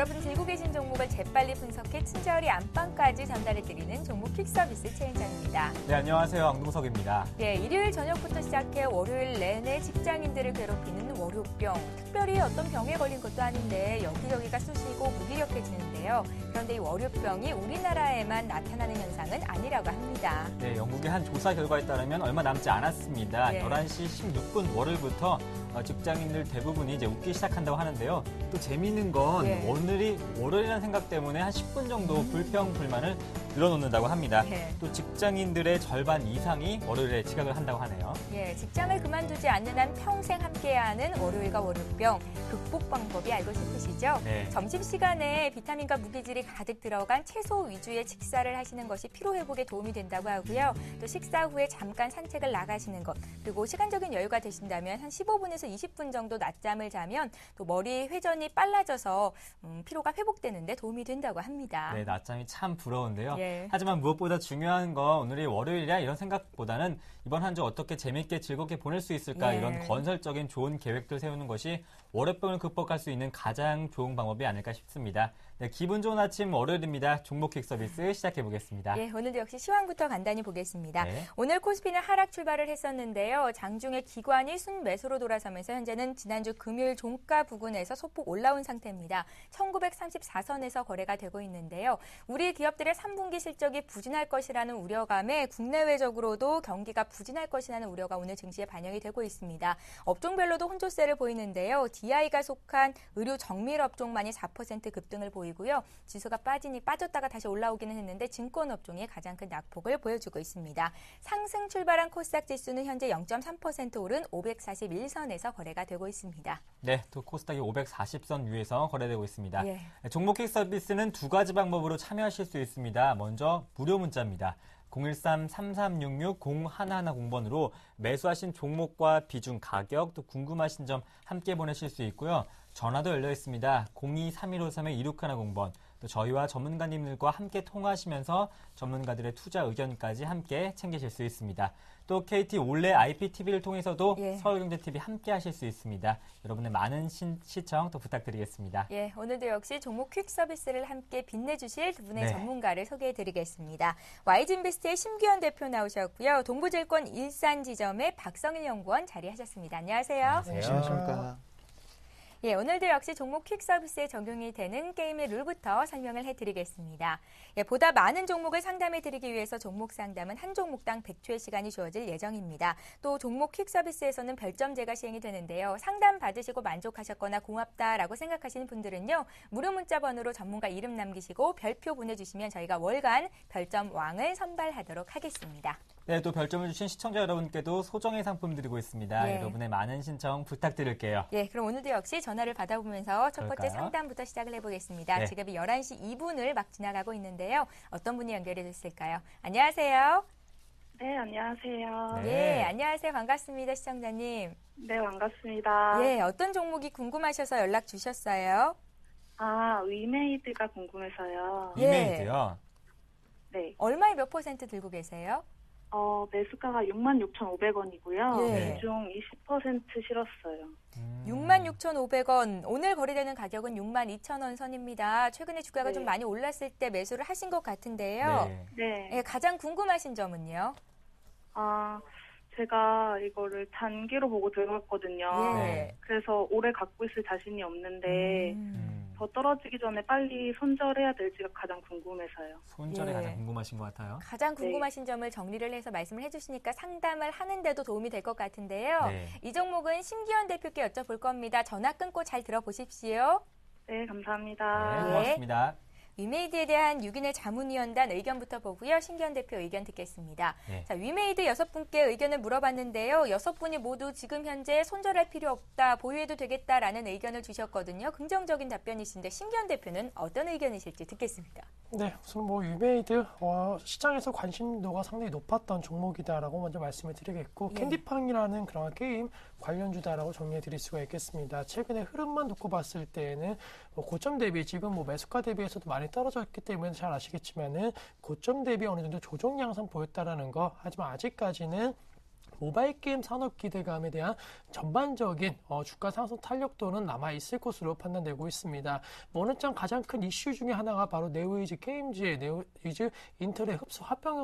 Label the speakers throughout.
Speaker 1: 여러분 들고 계신 종목을 재빨리 분석해 친절히 안방까지 전달해드리는 종목 퀵 서비스 최은정입니다.
Speaker 2: 네, 안녕하세요. 앙동석입니다.
Speaker 1: 네, 일요일 저녁부터 시작해 월요일 내내 직장인들을 괴롭히는 월요병. 특별히 어떤 병에 걸린 것도 아닌데 여기저기가 쑤시고 무기력해지는데요. 그런데 이 월요병이 우리나라에만 나타나는 현상은 아니라고 합니다.
Speaker 2: 네, 영국의 한 조사 결과에 따르면 얼마 남지 않았습니다.
Speaker 1: 네.
Speaker 2: 11시 16분 월요일부터 직장인들 대부분이 이제 웃기 시작한다고 하는데요. 또 재미있는 건
Speaker 1: 네.
Speaker 2: 오늘이 월요일이라는 생각 때문에 한 10분 정도 불평불만을 늘어놓는다고 합니다.
Speaker 1: 네.
Speaker 2: 또 직장인들의 절반 이상이 월요일에 지각을 한다고 하네요.
Speaker 1: 예, 직장을 그만두지 않는 한 평생 함께해야 하는 월요일과 월요병 극복 방법이 알고 싶으시죠?
Speaker 2: 네.
Speaker 1: 점심시간에 비타민과 무기질이 가득 들어간 채소 위주의 식사를 하시는 것이 피로회복에 도움이 된다고 하고요. 또 식사 후에 잠깐 산책을 나가시는 것, 그리고 시간적인 여유가 되신다면 한 15분에서 20분 정도 낮잠을 자면 또 머리 회전이 빨라져서 피로가 회복되는데 도움이 된다고 합니다.
Speaker 2: 네, 낮잠이 참 부러운데요.
Speaker 1: 예.
Speaker 2: 하지만 무엇보다 중요한 건 오늘이 월요일이야 이런 생각보다는 이번 한 주 어떻게 재밌게 즐겁게 보낼 수 있을까
Speaker 1: 예.
Speaker 2: 이런 건설적인 좋은 계획들 세우는 것이 월요병을 극복할 수 있는 가장 좋은 방법이 아닐까 싶습니다. 네, 기분 좋은 아침 월요일입니다. 종목 퀵 서비스 시작해 보겠습니다.
Speaker 1: 예, 오늘도 역시 시황부터 간단히 보겠습니다.
Speaker 2: 네.
Speaker 1: 오늘 코스피는 하락 출발을 했었는데요. 장중에 기관이 순매수로 돌아서면서 현재는 지난주 금요일 종가 부근에서 소폭 올라온 상태입니다. 1934선에서 거래가 되고 있는데요. 우리 기업들의 3분기 실적이 부진할 것이라는 우려감에 국내외적으로도 경기가 부진할 것이라는 우려가 오늘 증시에 반영이 되고 있습니다. 업종별로도 혼조세를 보이는데요. DI가 속한 의류 정밀 업종만이 4% 급등을 보이고요. 지수가 빠졌다가 다시 올라오기는 했는데 증권 업종이 가장 큰 낙폭을 보여주고 있습니다. 상승 출발한 코스닥 지수는 현재 0.3% 오른 541선에서 거래가 되고 있습니다.
Speaker 2: 네, 또 코스닥이 540선 위에서 거래되고 있습니다.
Speaker 1: 예.
Speaker 2: 종목 퀵 서비스는 두 가지 방법으로 참여하실 수 있습니다. 먼저 무료 문자입니다. 013-3366-0110번으로 매수하신 종목과 비중, 가격, 또 궁금하신 점 함께 보내실 수 있고요. 전화도 열려 있습니다. 02-3153-2610번. 또 저희와 전문가님들과 함께 통화하시면서 전문가들의 투자 의견까지 함께 챙기실 수 있습니다. 또 KT 올레 IPTV를 통해서도
Speaker 1: 예.
Speaker 2: 서울경제TV 함께 하실 수 있습니다. 여러분의 많은 시청 또 부탁드리겠습니다.
Speaker 1: 예, 오늘도 역시 종목 퀵 서비스를 함께 빛내주실 두 분의
Speaker 2: 네.
Speaker 1: 전문가를 소개해드리겠습니다. YG인베스트의 심규현 대표 나오셨고요. 동부증권 일산지점의 박성일 연구원 자리하셨습니다. 안녕하세요.
Speaker 2: 네,
Speaker 3: 안녕하십니까.
Speaker 1: 예, 오늘도 역시 종목 퀵 서비스에 적용이 되는 게임의 룰부터 설명을 해드리겠습니다. 예, 보다 많은 종목을 상담해드리기 위해서 종목 상담은 한 종목당 100초의 시간이 주어질 예정입니다. 또 종목 퀵 서비스에서는 별점제가 시행이 되는데요. 상담 받으시고 만족하셨거나 고맙다라고 생각하시는 분들은요. 무료 문자 번호로 전문가 이름 남기시고 별표 보내주시면 저희가 월간 별점 왕을 선발하도록 하겠습니다.
Speaker 2: 네, 또 별점을 주신 시청자 여러분께도 소정의 상품 드리고 있습니다.
Speaker 1: 예.
Speaker 2: 여러분의 많은 신청 부탁드릴게요.
Speaker 1: 예, 그럼 오늘도 역시 전화를 받아보면서 첫 번째
Speaker 2: 그럴까요?
Speaker 1: 상담부터 시작을 해보겠습니다.
Speaker 2: 네.
Speaker 1: 지금이 11시 2분을 막 지나가고 있는데요. 어떤 분이 연결해 주실까요? 안녕하세요.
Speaker 4: 네, 안녕하세요.
Speaker 2: 네.
Speaker 1: 예, 안녕하세요. 반갑습니다, 시청자님.
Speaker 4: 네, 반갑습니다.
Speaker 1: 예, 어떤 종목이 궁금하셔서 연락 주셨어요?
Speaker 4: 위메이드가 궁금해서요.
Speaker 1: 예.
Speaker 2: 이메이드요.
Speaker 4: 네,
Speaker 1: 얼마에 몇 % 들고 계세요?
Speaker 4: 매수가가 66,500원이고요.
Speaker 1: 예.
Speaker 4: 비중 20% 실었어요.
Speaker 1: 66,500원. 오늘 거래되는 가격은 62,000원 선입니다. 최근에 주가가
Speaker 4: 네.
Speaker 1: 좀 많이 올랐을 때 매수를 하신 것 같은데요.
Speaker 2: 네.
Speaker 4: 네.
Speaker 1: 예, 가장 궁금하신 점은요?
Speaker 4: 제가 이거를 단기로 보고 들어갔거든요.
Speaker 1: 예.
Speaker 2: 네.
Speaker 4: 그래서 오래 갖고 있을 자신이 없는데 더 떨어지기 전에 빨리 손절해야 될지가 가장 궁금해서요.
Speaker 2: 손절이
Speaker 1: 예.
Speaker 2: 가장 궁금하신 것 같아요.
Speaker 1: 가장 궁금하신 점을 정리를 해서 말씀을 해주시니까 상담을 하는데도 도움이 될 것 같은데요.
Speaker 2: 네.
Speaker 1: 이 종목은 심기현 대표께 여쭤볼 겁니다. 전화 끊고 잘 들어보십시오.
Speaker 4: 네, 감사합니다.
Speaker 2: 네,
Speaker 1: 예.
Speaker 2: 고맙습니다.
Speaker 1: 위메이드에 대한 6인의 자문위원단 의견부터 보고요. 신기현 대표 의견 듣겠습니다.
Speaker 2: 네.
Speaker 1: 자, 위메이드 6분께 의견을 물어봤는데요. 6분이 모두 지금 현재 손절할 필요 없다, 보유해도 되겠다라는 의견을 주셨거든요. 긍정적인 답변이신데 신기현 대표는 어떤 의견이실지 듣겠습니다.
Speaker 3: 네, 우선 위메이드 시장에서 관심도가 상당히 높았던 종목이다라고 먼저 말씀을 드리겠고
Speaker 1: 예.
Speaker 3: 캔디팡이라는 그런 게임 관련주다라고 정리해 드릴 수가 있겠습니다. 최근에 흐름만 놓고 봤을 때는 고점 대비 지금 매수가 대비해서도 많이 떨어졌기 때문에 잘 아시겠지만은 고점 대비 어느 정도 조정 양상 보였다라는 거. 하지만 아직까지는 모바일 게임 산업 기대감에 대한 전반적인 주가 상승 탄력도는 남아있을 것으로 판단되고 있습니다. 오늘 장 가장 큰 이슈 중에 하나가 바로 네오이즈 게임즈의 네오이즈 인텔의 흡수 합병에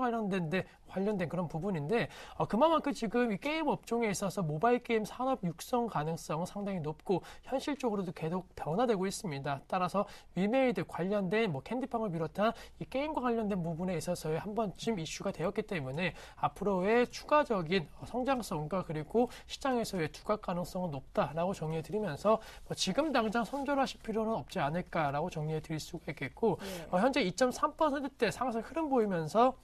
Speaker 3: 관련된 그런 부분인데 그만큼 지금 이 게임 업종에 있어서 모바일 게임 산업 육성 가능성은 상당히 높고 현실적으로도 계속 변화되고 있습니다. 따라서 위메이드 관련된 캔디팡을 비롯한 이 게임과 관련된 부분에 있어서의 한 번쯤 이슈가 되었기 때문에 앞으로의 추가적인 성장성과 그리고 시장에서의 두각 가능성은 높다라고 정리해드리면서 지금 당장 손절하실 필요는 없지 않을까라고 정리해드릴 수가 있겠고 현재 2.3%대 상승 흐름 보이면서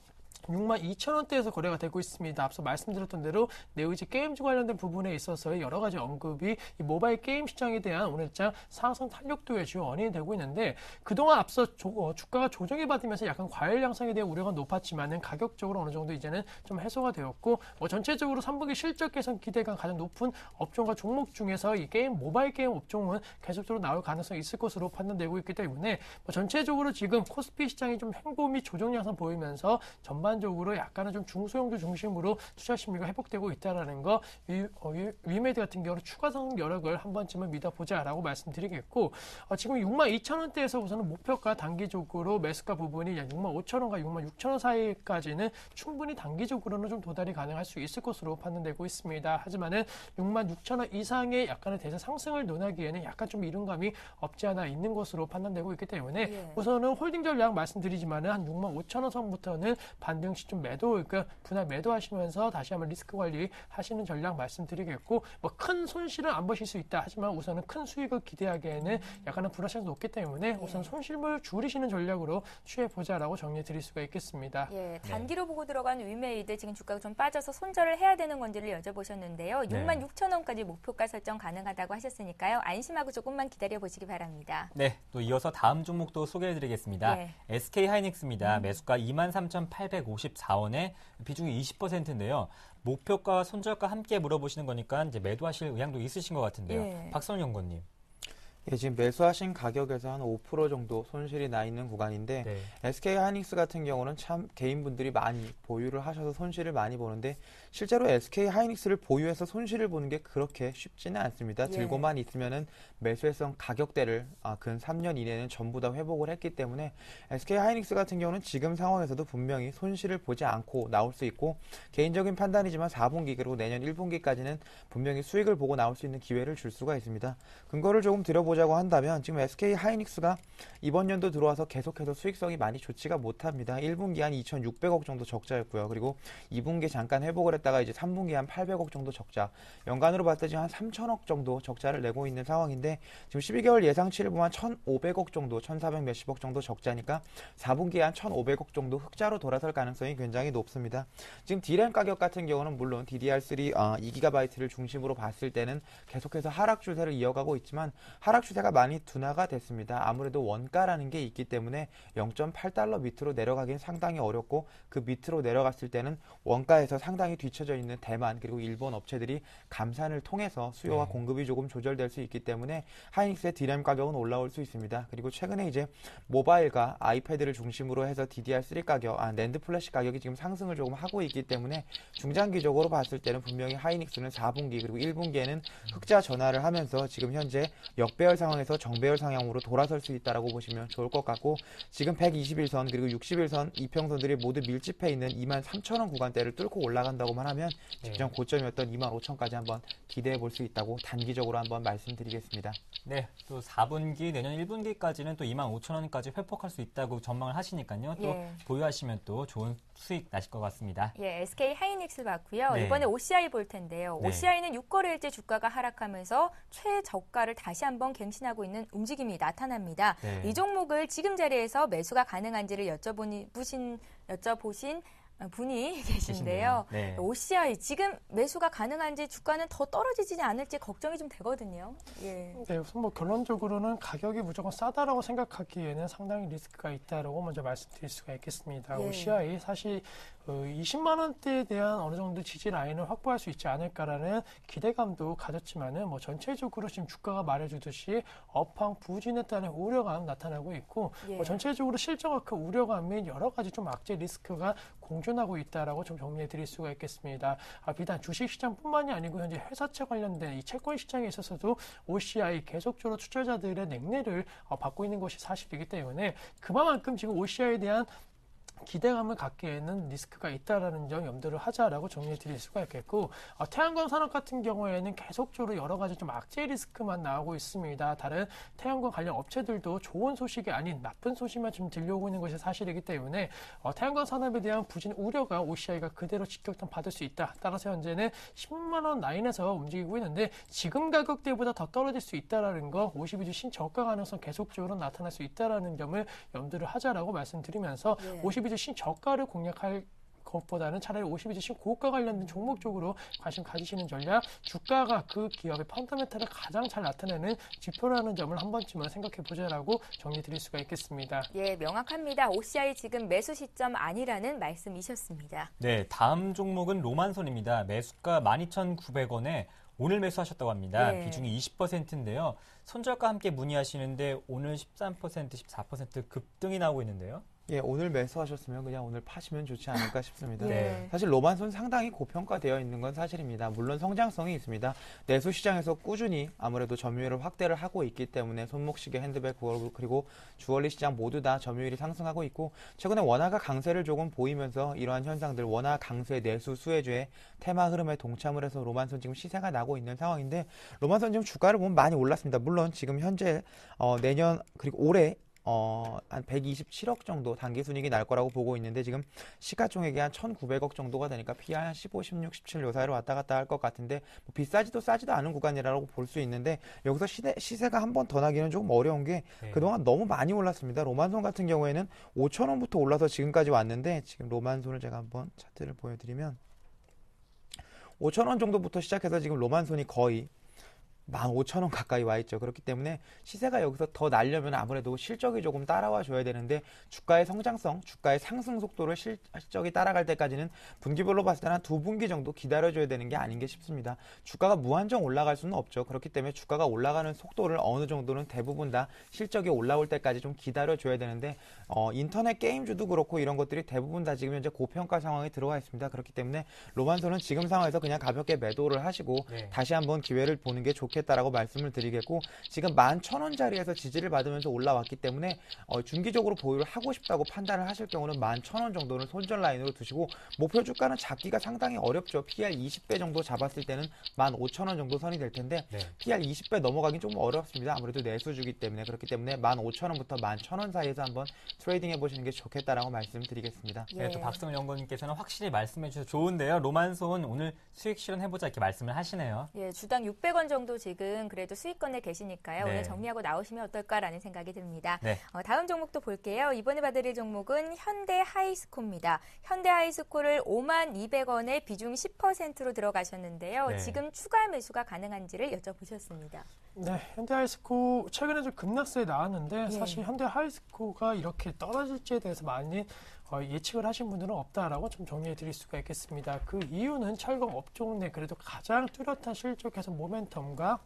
Speaker 3: 62,000원대에서 거래가 되고 있습니다. 앞서 말씀드렸던 대로 네오이즈 게임즈 관련된 부분에 있어서의 여러 가지 언급이 이 모바일 게임 시장에 대한 오늘장 상승 탄력도의 주요 원인이 되고 있는데 그동안 앞서 주가가 조정이 받으면서 약간 과열 양상에 대한 우려가 높았지만은 가격적으로 어느 정도 이제는 좀 해소가 되었고 전체적으로 3분기 실적 개선 기대가 가장 높은 업종과 종목 중에서 이 모바일 게임 업종은 계속적으로 나올 가능성이 있을 것으로 판단되고 있기 때문에 전체적으로 지금 코스피 시장이 좀 횡보 및 조정 양상 보이면서 전반적으로 약간은 좀 중소형주 중심으로 투자 심리가 회복되고 있다는 거, 위메이드 같은 경우는 추가 상승 여력을 한 번쯤은 믿어보자라고 말씀드리겠고, 지금 62,000원대에서 우선은 목표가 단기적으로 매수가 부분이 약 65,000원과 66,000원 사이까지는 충분히 단기적으로는 좀 도달이 가능할 수 있을 것으로 판단되고 있습니다. 하지만은 66,000원 이상의 약간의 대세 상승을 논하기에는 약간 좀 이른감이 없지 않아 있는 것으로 판단되고 있기 때문에 우선은 홀딩 전략 말씀드리지만은 한 65,000원 선부터는 반등 시점 매도, 그러니까 분할 매도하시면서 다시 한번 리스크 관리 하시는 전략 말씀드리겠고, 큰 손실은 안 보실 수 있다. 하지만 우선은 큰 수익을 기대하기에는 약간은 불확실성이 높기 때문에 우선 손실을 줄이시는 전략으로 취해보자라고 정리해 드릴 수가 있겠습니다.
Speaker 1: 단기로 보고 들어간 위메이드 지금 주가가 좀 빠져서 손절을 해야 되는 건지를 여쭤보셨는데요. 66,000원까지 목표가 설정 가능하다고 하셨으니까요. 안심하고 조금만 기다려 보시기 바랍니다.
Speaker 2: 네, 또 이어서 다음 종목도 소개해 드리겠습니다. SK 하이닉스입니다. 매수가 23,854원에 비중이 20%인데요. 목표가 손절가 함께 물어보시는 거니까 이제 매도하실 의향도 있으신 것 같은데요. 박선 연구원님.
Speaker 5: 지금 매수하신 가격에서 한 5% 정도 손실이 나 있는 구간인데 SK 하이닉스 같은 경우는 참 개인분들이 많이 보유를 하셔서 손실을 많이 보는데 실제로 SK 하이닉스를 보유해서 손실을 보는 게 그렇게 쉽지는 않습니다. 들고만 있으면은 매수했던 가격대를 근 3년 이내는 전부 다 회복을 했기 때문에 SK 하이닉스 같은 경우는 지금 상황에서도 분명히 손실을 보지 않고 나올 수 있고, 개인적인 판단이지만 4분기 그리고 내년 1분기까지는 분명히 수익을 보고 나올 수 있는 기회를 줄 수가 있습니다. 근거를 조금 들어보자고 한다면 지금 SK 하이닉스가 이번 연도 들어와서 계속해서 수익성이 많이 좋지가 못합니다. 1분기 한 2,600억 정도 적자였고요. 그리고 2분기 잠깐 회복을 했다가 이제 3분기 한 800억 정도 적자, 연간으로 봤을 때 한 3,000억 정도 적자를 내고 있는 상황인데, 지금 12개월 예상치를 보면 1,500억 정도, 1,400 몇십억 정도 적자니까 4분기에 한 1,500억 정도 흑자로 돌아설 가능성이 굉장히 높습니다. 지금 D램 가격 같은 경우는 물론 DDR3 2GB를 중심으로 봤을 때는 계속해서 하락 추세를 이어가고 있지만 하락 추세가 많이 둔화가 됐습니다. 아무래도 원가라는 게 있기 때문에 0.8달러 밑으로 내려가기는 상당히 어렵고, 그 밑으로 내려갔을 때는 원가에서 상당히 뒤처져 있는 대만 그리고 일본 업체들이 감산을 통해서 수요와 공급이 조금 조절될 수 있기 때문에 하이닉스의 D램 가격은 올라올 수 있습니다. 그리고 최근에 이제 모바일과 아이패드를 중심으로 해서 DDR3 가격, 낸드 플래시 가격이 지금 상승을 조금 하고 있기 때문에 중장기적으로 봤을 때는 분명히 하이닉스는 4분기 그리고 1분기에는 흑자 전환을 하면서 지금 현재 역배열 상황에서 정배열 상향으로 돌아설 수 있다라고 보시면 좋을 것 같고, 지금 121선 그리고 61선 이평선들이 모두 밀집해 있는 23,000원 구간대를 뚫고 올라간다고만 하면 직전 고점이었던 25,000까지 한번 기대해 볼 수 있다고 단기적으로 한번 말씀드리겠습니다.
Speaker 2: 네, 또 4분기 내년 1분기까지는 또 25,000원까지 회복할 수 있다고 전망을 하시니까요. 또 보유하시면 또 좋은 수익 나실 것 같습니다.
Speaker 1: SK 하이닉스 봤고요. 이번에 OCI 볼 텐데요. OCI는 6거래일째 주가가 하락하면서 최저가를 다시 한번 갱신하고 있는 움직임이 나타납니다. 이 종목을 지금 자리에서 매수가 가능한지를 여쭤보신 분이 계신데요. OCI 지금 매수가 가능한지, 주가는 더 떨어지지 않을지 걱정이 좀 되거든요.
Speaker 3: 우선 결론적으로는 가격이 무조건 싸다라고 생각하기에는 상당히 리스크가 있다라고 먼저 말씀드릴 수가 있겠습니다. OCI 사실 20만 원대에 대한 어느 정도 지지 라인을 확보할 수 있지 않을까라는 기대감도 가졌지만은 전체적으로 지금 주가가 말해주듯이 업황 부진에 따른 우려감 나타나고 있고, 전체적으로 실적 악화 우려감 및 여러 가지 좀 악재 리스크가 공존 공존하고 있다라고 좀 정리해 드릴 수가 있겠습니다. 비단 주식시장뿐만이 아니고 현재 회사채 관련된 이 채권 시장에 있어서도 OCI 계속적으로 투자자들의 냉내를 받고 있는 것이 사실이기 때문에 그만큼 지금 OCI에 대한 기대감을 갖기에는 리스크가 있다라는 점 염두를 하자라고 정리해 드릴 수가 있겠고, 태양광 산업 같은 경우에는 계속적으로 여러 가지 좀 악재 리스크만 나오고 있습니다. 다른 태양광 관련 업체들도 좋은 소식이 아닌 나쁜 소식만 좀 들려오고 있는 것이 사실이기 때문에 태양광 산업에 대한 부진 우려가 OCI가 그대로 직격탄 받을 수 있다. 따라서 현재는 10만 원 라인에서 움직이고 있는데 지금 가격대보다 더 떨어질 수 있다라는 거, 52주 신저가 가능성 계속적으로 나타날 수 있다라는 점을 염두를 하자라고 말씀드리면서 52주 신저가를 공략할 것보다는 차라리 52주 신고가 관련된 종목 쪽으로 관심 가지시는 전략, 주가가 그 기업의 펀더멘탈을 가장 잘 나타내는 지표라는 점을 한 번쯤은 생각해 보자라고 정리 드릴 수가 있겠습니다.
Speaker 1: 예, 명확합니다. OCI 지금 매수 시점 아니라는 말씀이셨습니다.
Speaker 2: 네, 다음 종목은 로만손입니다. 매수가 12,900원에 오늘 매수하셨다고 합니다.
Speaker 1: 네.
Speaker 2: 비중이 20%인데요. 손절가 함께 문의하시는데 오늘 13%, 14% 급등이 나오고 있는데요.
Speaker 5: 예, 오늘 매수하셨으면 그냥 오늘 파시면 좋지 않을까 싶습니다.
Speaker 1: 네.
Speaker 5: 사실 로만손 상당히 고평가되어 있는 건 사실입니다. 물론 성장성이 있습니다. 내수 시장에서 꾸준히 아무래도 점유율을 확대를 하고 있기 때문에 손목시계, 핸드백, 그리고 주얼리 시장 모두 다 점유율이 상승하고 있고, 최근에 원화가 강세를 조금 보이면서 이러한 현상들, 원화 강세, 내수 수혜주의 테마 흐름에 동참을 해서 로만손 지금 시세가 나고 있는 상황인데, 로만손 지금 주가를 보면 많이 올랐습니다. 물론 지금 현재 내년 그리고 올해 한 127억 정도 단기순이익이 날 거라고 보고 있는데, 지금 시가총액이 한 1,900억 정도가 되니까 PE 한 15, 16, 17 요 사이로 왔다 갔다 할 것 같은데, 뭐 비싸지도 싸지도 않은 구간이라고 볼 수 있는데, 여기서 시세가 한 번 더 나기는 조금 어려운 게 그동안 너무 많이 올랐습니다. 로만손 같은 경우에는 5,000원부터 올라서 지금까지 왔는데, 지금 로만손을 제가 한번 차트를 보여드리면 5,000원 정도부터 시작해서 지금 로만손이 거의 15,000원 가까이 와 있죠. 그렇기 때문에 시세가 여기서 더 날려면 아무래도 실적이 조금 따라와 줘야 되는데, 주가의 성장성, 주가의 상승 속도를 실적이 따라갈 때까지는 분기별로 봤을 때는 한 2분기 정도 기다려줘야 되는 게 아닌가 싶습니다. 주가가 무한정 올라갈 수는 없죠. 그렇기 때문에 주가가 올라가는 속도를 어느 정도는 대부분 다 실적이 올라올 때까지 좀 기다려줘야 되는데, 인터넷 게임주도 그렇고 이런 것들이 대부분 다 지금 현재 고평가 상황에 들어가 있습니다. 그렇기 때문에 로만손은 지금 상황에서 그냥 가볍게 매도를 하시고 다시 한번 기회를 보는 게 좋겠다라고 말씀을 드리겠고, 지금 11,000원짜리에서 지지를 받으면서 올라왔기 때문에 중기적으로 보유를 하고 싶다고 판단을 하실 경우는 11,000원 정도는 손절 라인으로 두시고, 목표 주가는 잡기가 상당히 어렵죠. PR 20배 정도 잡았을 때는 15,000원 정도 선이 될 텐데 PR 20배 넘어가긴 좀 어렵습니다. 아무래도 내수주기 때문에. 그렇기 때문에 15,000원부터 11,000원 사이에서 한번 트레이딩 해보시는 게 좋겠다라고 말씀드리겠습니다.
Speaker 2: 네, 또 박성훈 연구원님께서는 확실히 말씀해 주셔서 좋은데요. 로만손 오늘 수익 실현해보자 이렇게 말씀을 하시네요.
Speaker 1: 예, 주당 600원 정도 지금 그래도 수익권에 계시니까요. 오늘 정리하고 나오시면 어떨까라는 생각이 듭니다. 다음 종목도 볼게요. 이번에 봐드릴 종목은 현대하이스코입니다. 현대하이스코를 52,200원에 비중 10%로 들어가셨는데요. 지금 추가 매수가 가능한지를 여쭤보셨습니다.
Speaker 3: 네, 현대하이스코 최근에 좀 급락세에 나왔는데 사실 현대하이스코가 이렇게 떨어질지에 대해서 많이 예측을 하신 분들은 없다라고 좀 정리해 드릴 수가 있겠습니다. 그 이유는 철강 업종 내 그래도 가장 뚜렷한 실적 개선 모멘텀과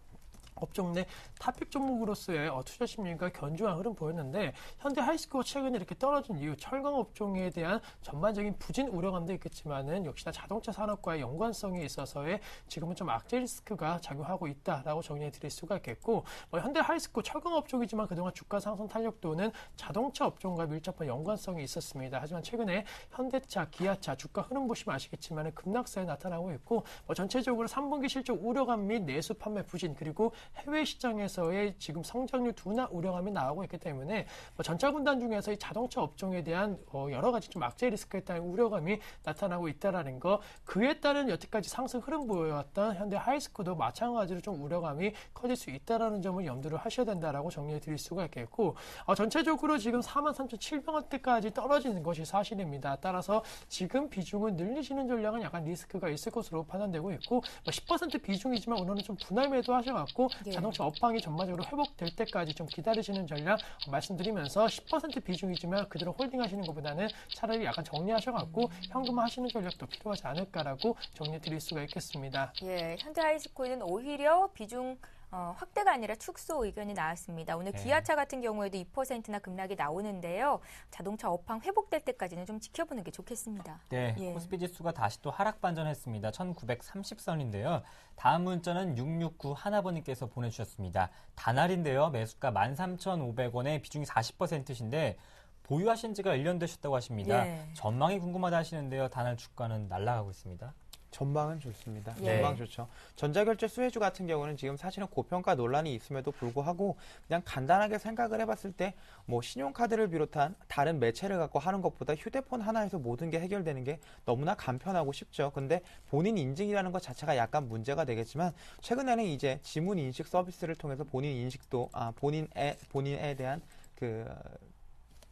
Speaker 3: 업종 내 탑픽 종목으로서의 투자 심리가 견조한 흐름 보였는데, 현대하이스코가 최근에 이렇게 떨어진 이유, 철강 업종에 대한 전반적인 부진 우려감도 있겠지만은 역시나 자동차 산업과의 연관성에 있어서의 지금은 좀 악재 리스크가 작용하고 있다라고 정리해 드릴 수가 있겠고, 현대하이스코 철강 업종이지만 그동안 주가 상승 탄력도는 자동차 업종과 밀접한 연관성이 있었습니다. 하지만 최근에 현대차, 기아차 주가 흐름 보시면 아시겠지만 급락세에 나타나고 있고, 전체적으로 3분기 실적 우려감 및 내수 판매 부진, 그리고 해외 시장에서의 지금 성장률 둔화 우려감이 나오고 있기 때문에 전차 분단 중에서 이 자동차 업종에 대한 여러 가지 좀 악재 리스크에 따른 우려감이 나타나고 있다라는 거, 그에 따른 여태까지 상승 흐름 보여왔던 현대하이스코도 마찬가지로 좀 우려감이 커질 수 있다라는 점을 염두를 하셔야 된다라고 정리해 드릴 수가 있겠고, 전체적으로 지금 43,700원대까지 떨어지는 것이 사실입니다. 따라서 지금 비중을 늘리시는 전략은 약간 리스크가 있을 것으로 판단되고 있고, 10% 비중이지만 오늘은 좀 분할 매도 하셔갖고 자동차 업황이 전반적으로 회복될 때까지 좀 기다리시는 전략 말씀드리면서, 10% 비중이지만 그대로 홀딩하시는 것보다는 차라리 약간 정리하셔갖고 현금화 하시는 전략도 필요하지 않을까라고 정리해 드릴 수가 있겠습니다.
Speaker 1: 예, 현대하이스코는 오히려 비중 확대가 아니라 축소 의견이 나왔습니다. 오늘 기아차 같은 경우에도 2%나 급락이 나오는데요. 자동차 업황 회복될 때까지는 좀 지켜보는 게 좋겠습니다.
Speaker 2: 네, 코스피 지수가 다시 또 하락 반전했습니다. 1930선인데요. 다음 문자는 669 하나번님께서 보내주셨습니다. 단알인데요. 매수가 13,500원에 비중이 40%신데 보유하신 지가 1년 되셨다고 하십니다. 전망이 궁금하다 하시는데요. 단알 주가는 날아가고 있습니다.
Speaker 5: 전망은 좋습니다.
Speaker 1: 예.
Speaker 5: 전망 좋죠. 전자결제 수혜주 같은 경우는 지금 사실은 고평가 논란이 있음에도 불구하고 그냥 간단하게 생각을 해봤을 때 뭐 신용카드를 비롯한 다른 매체를 갖고 하는 것보다 휴대폰 하나에서 모든 게 해결되는 게 너무나 간편하고 쉽죠. 근데 본인 인증이라는 것 자체가 약간 문제가 되겠지만 최근에는 이제 지문 인식 서비스를 통해서 본인 인식도 본인에 대한 그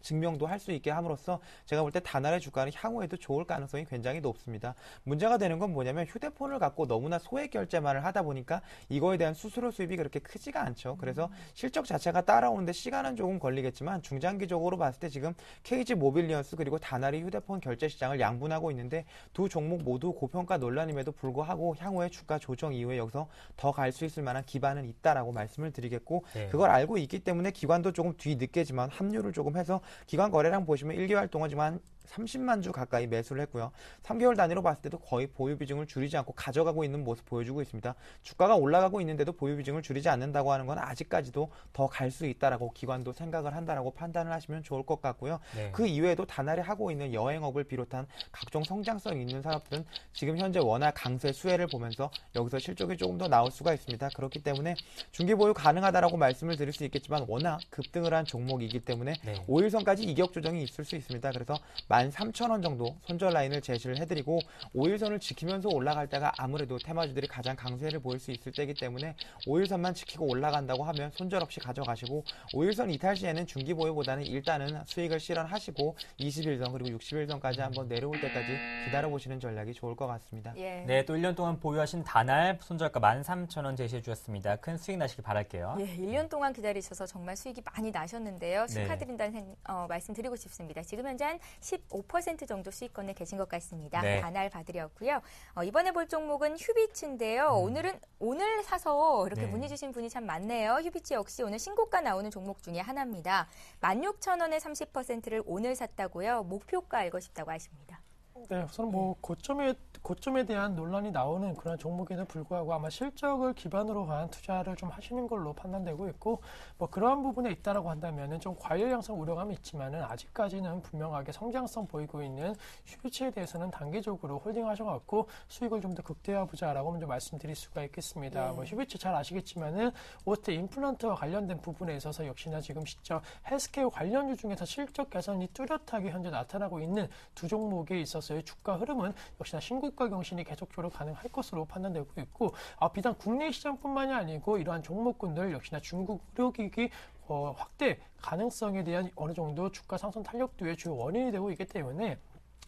Speaker 5: 증명도 할 수 있게 함으로써 제가 볼 때 단알의 주가는 향후에도 좋을 가능성이 굉장히 높습니다. 문제가 되는 건 뭐냐면 휴대폰을 갖고 너무나 소액 결제만을 하다 보니까 이거에 대한 수수료 수입이 그렇게 크지가 않죠. 그래서 실적 자체가 따라오는데 시간은 조금 걸리겠지만 중장기적으로 봤을 때 지금 KG 모빌리언스 그리고 단알이 휴대폰 결제 시장을 양분하고 있는데 두 종목 모두 고평가 논란임에도 불구하고 향후에 주가 조정 이후에 여기서 더 갈 수 있을 만한 기반은 있다라고 말씀을 드리겠고 그걸 알고 있기 때문에 기관도 조금 뒤늦게지만 합류를 조금 해서 기관 거래량 보시면 1개월 동안 지금 한 30만 주 가까이 매수를 했고요. 3개월 단위로 봤을 때도 거의 보유 비중을 줄이지 않고 가져가고 있는 모습 보여주고 있습니다. 주가가 올라가고 있는데도 보유 비중을 줄이지 않는다고 하는 건 아직까지도 더 갈 수 있다라고 기관도 생각을 한다라고 판단을 하시면 좋을 것 같고요. 그 이외에도 단알이 하고 있는 여행업을 비롯한 각종 성장성 있는 산업들은 지금 현재 워낙 강세 수혜를 보면서 여기서 실적이 조금 더 나올 수가 있습니다. 그렇기 때문에 중기 보유 가능하다라고 말씀을 드릴 수 있겠지만 워낙 급등을 한 종목이기 때문에 5일선까지 이격 조정이 있을 수 있습니다. 그래서 13,000원 정도 손절 라인을 제시를 해드리고 5일선을 지키면서 올라갈 때가 아무래도 테마주들이 가장 강세를 보일 수 있을 때이기 때문에 5일선만 지키고 올라간다고 하면 손절 없이 가져가시고 5일선 이탈 시에는 중기 보유보다는 일단은 수익을 실현하시고 21선 그리고 61선까지 한번 내려올 때까지 기다려보시는 전략이 좋을 것 같습니다.
Speaker 2: 네, 또 1년 동안 보유하신 단알 손절가 13,000원 제시해 주셨습니다. 큰 수익 나시길 바랄게요.
Speaker 1: 1년 동안 기다리셔서 정말 수익이 많이 나셨는데요. 축하드린다는 말씀 드리고 싶습니다. 지금 현재 한 15% 정도 수익권에 계신 것 같습니다. 단알 봐드렸고요. 이번에 볼 종목은 휴비츠인데요. 오늘 사서 이렇게 문의 주신 분이 참 많네요. 휴비츠 역시 오늘 신고가 나오는 종목 중에 하나입니다. 16,000원에 30%를 오늘 샀다고요. 목표가 알고 싶다고 하십니다.
Speaker 3: 네, 우선 고점에 대한 논란이 나오는 그런 종목에는 불구하고 아마 실적을 기반으로 한 투자를 좀 하시는 걸로 판단되고 있고 그러한 부분에 있다라고 한다면은 좀 과열 양상 우려감이 있지만은 아직까지는 분명하게 성장성 보이고 있는 휴비츠에 대해서는 단기적으로 홀딩하셔갖고 수익을 좀 더 극대화보자라고 먼저 말씀드릴 수가 있겠습니다. 휴비츠 잘 아시겠지만은 오스테 임플란트와 관련된 부분에 있어서 역시나 지금 시점 헬스케어 관련주 중에서 실적 개선이 뚜렷하게 현재 나타나고 있는 두 종목에 있어서의 주가 흐름은 역시나 신고가 경신이 계속적으로 가능할 것으로 판단되고 있고 비단 국내 시장뿐만이 아니고 이러한 종목군들 역시나 중국 의료기기 확대 가능성에 대한 어느 정도 주가 상승 탄력도의 주요 원인이 되고 있기 때문에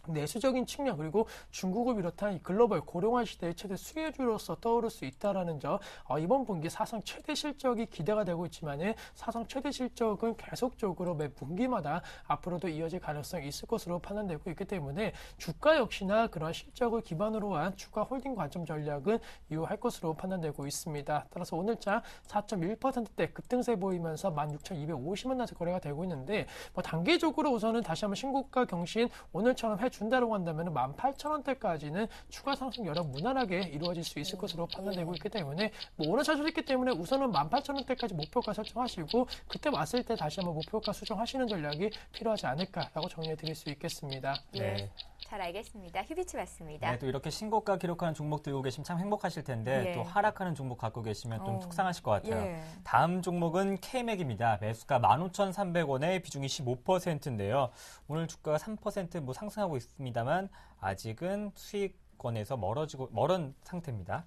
Speaker 3: 내수적인 측면 그리고 중국을 비롯한 글로벌 고령화 시대의 최대 수혜주로서 떠오를 수 있다라는 점 이번 분기 사상 최대 실적이 기대가 되고 있지만은 사상 최대 실적은 계속적으로 매 분기마다 앞으로도 이어질 가능성이 있을 것으로 판단되고 있기 때문에 주가 역시나 그런 실적을 기반으로 한 주가 홀딩 관점 전략은 이용할 것으로 판단되고 있습니다. 따라서 오늘장 4.1%대 급등세 보이면서 16,250원 단에서 거래가 되고 있는데 단기적으로 우선은 다시 한번 신고가 경신 오늘처럼 준다라고 한다면 18,000원대까지는 추가 상승 여력 무난하게 이루어질 수 있을 것으로 판단되고 있기 때문에 오늘 사주셨기 때문에 우선은 18,000원대까지 목표가 설정하시고 그때 왔을 때 다시 한번 목표가 수정하시는 전략이 필요하지 않을까라고 정리해 드릴 수 있겠습니다.
Speaker 1: 잘 알겠습니다. 휴비츠 맞습니다.
Speaker 2: 또 이렇게 신고가 기록하는 종목 들고 계시면 참 행복하실 텐데 또 하락하는 종목 갖고 계시면 좀 속상하실 것 같아요. 다음 종목은 K맥입니다. 매수가 15,300원에 비중이 15%인데요. 오늘 주가가 3% 상승하고 있습니다만 아직은 수익권에서 멀은 상태입니다.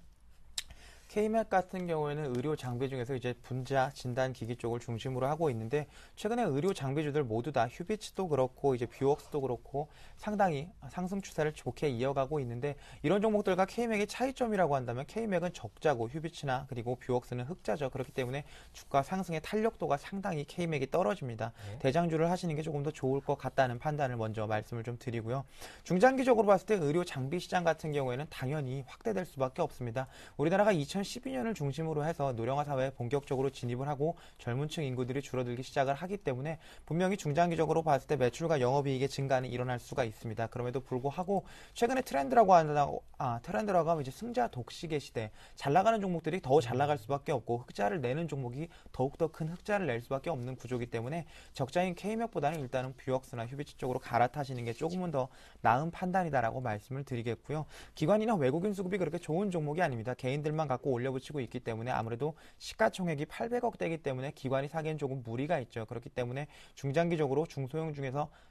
Speaker 5: K맥 같은 경우에는 의료 장비 중에서 이제 분자 진단 기기 쪽을 중심으로 하고 있는데 최근에 의료 장비주들 모두 다 휴비츠도 그렇고 이제 뷰웍스도 그렇고 상당히 상승 추세를 좋게 이어가고 있는데 이런 종목들과 K맥의 차이점이라고 한다면 K맥은 적자고 휴비츠나 그리고 뷰웍스는 흑자죠. 그렇기 때문에 주가 상승의 탄력도가 상당히 K맥이 떨어집니다. 대장주를 하시는 게 조금 더 좋을 것 같다는 판단을 먼저 말씀을 좀 드리고요. 중장기적으로 봤을 때 의료 장비 시장 같은 경우에는 당연히 확대될 수밖에 없습니다. 우리나라가 2012년을 중심으로 해서 노령화 사회에 본격적으로 진입을 하고 젊은 층 인구들이 줄어들기 시작을 하기 때문에 분명히 중장기적으로 봤을 때 매출과 영업이익의 증가는 일어날 수가 있습니다. 그럼에도 불구하고 최근에 트렌드라고 하면 이제 승자 독식의 시대, 잘 나가는 종목들이 더 잘 나갈 수밖에 없고 흑자를 내는 종목이 더욱더 큰 흑자를 낼 수밖에 없는 구조이기 때문에 적자인 K맥보다는 일단은 뷰역스나 휴비치 쪽으로 갈아타시는 게 조금은 더 나은 판단이다라고 말씀을 드리겠고요. 기관이나 외국인 수급이 그렇게 좋은 종목이 아닙니다. 개인들만 갖고 올려붙이고 있기 때문에 아무래도 시가총액이 800억대이기 때문에 기관이 사기엔 조금 무리가 있죠. 그렇기 때문에 중장기적으로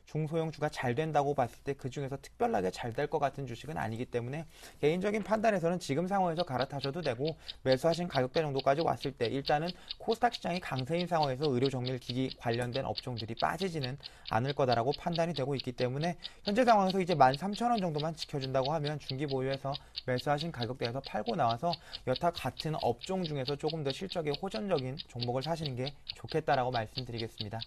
Speaker 5: 중소형주가 잘 된다고 봤을 때 그 중에서 특별하게 잘 될 것 같은 주식은 아니기 때문에 개인적인 판단에서는 지금 상황에서 갈아타셔도 되고 매수하신 가격대 정도까지 왔을 때 일단은 코스닥 시장이 강세인 상황에서 의료정밀기기 관련된 업종들이 빠지지는 않을 거다라고 판단이 되고 있기 때문에 현재 상황에서 이제 13,000원 정도만 지켜준다고 하면 중기 보유해서 매수하신 가격대에서 팔고 나와서 여타 같은 업종 중에서 조금 더 실적에 호전적인 종목을 사시는 게 좋겠다라고 말씀드리겠습니다.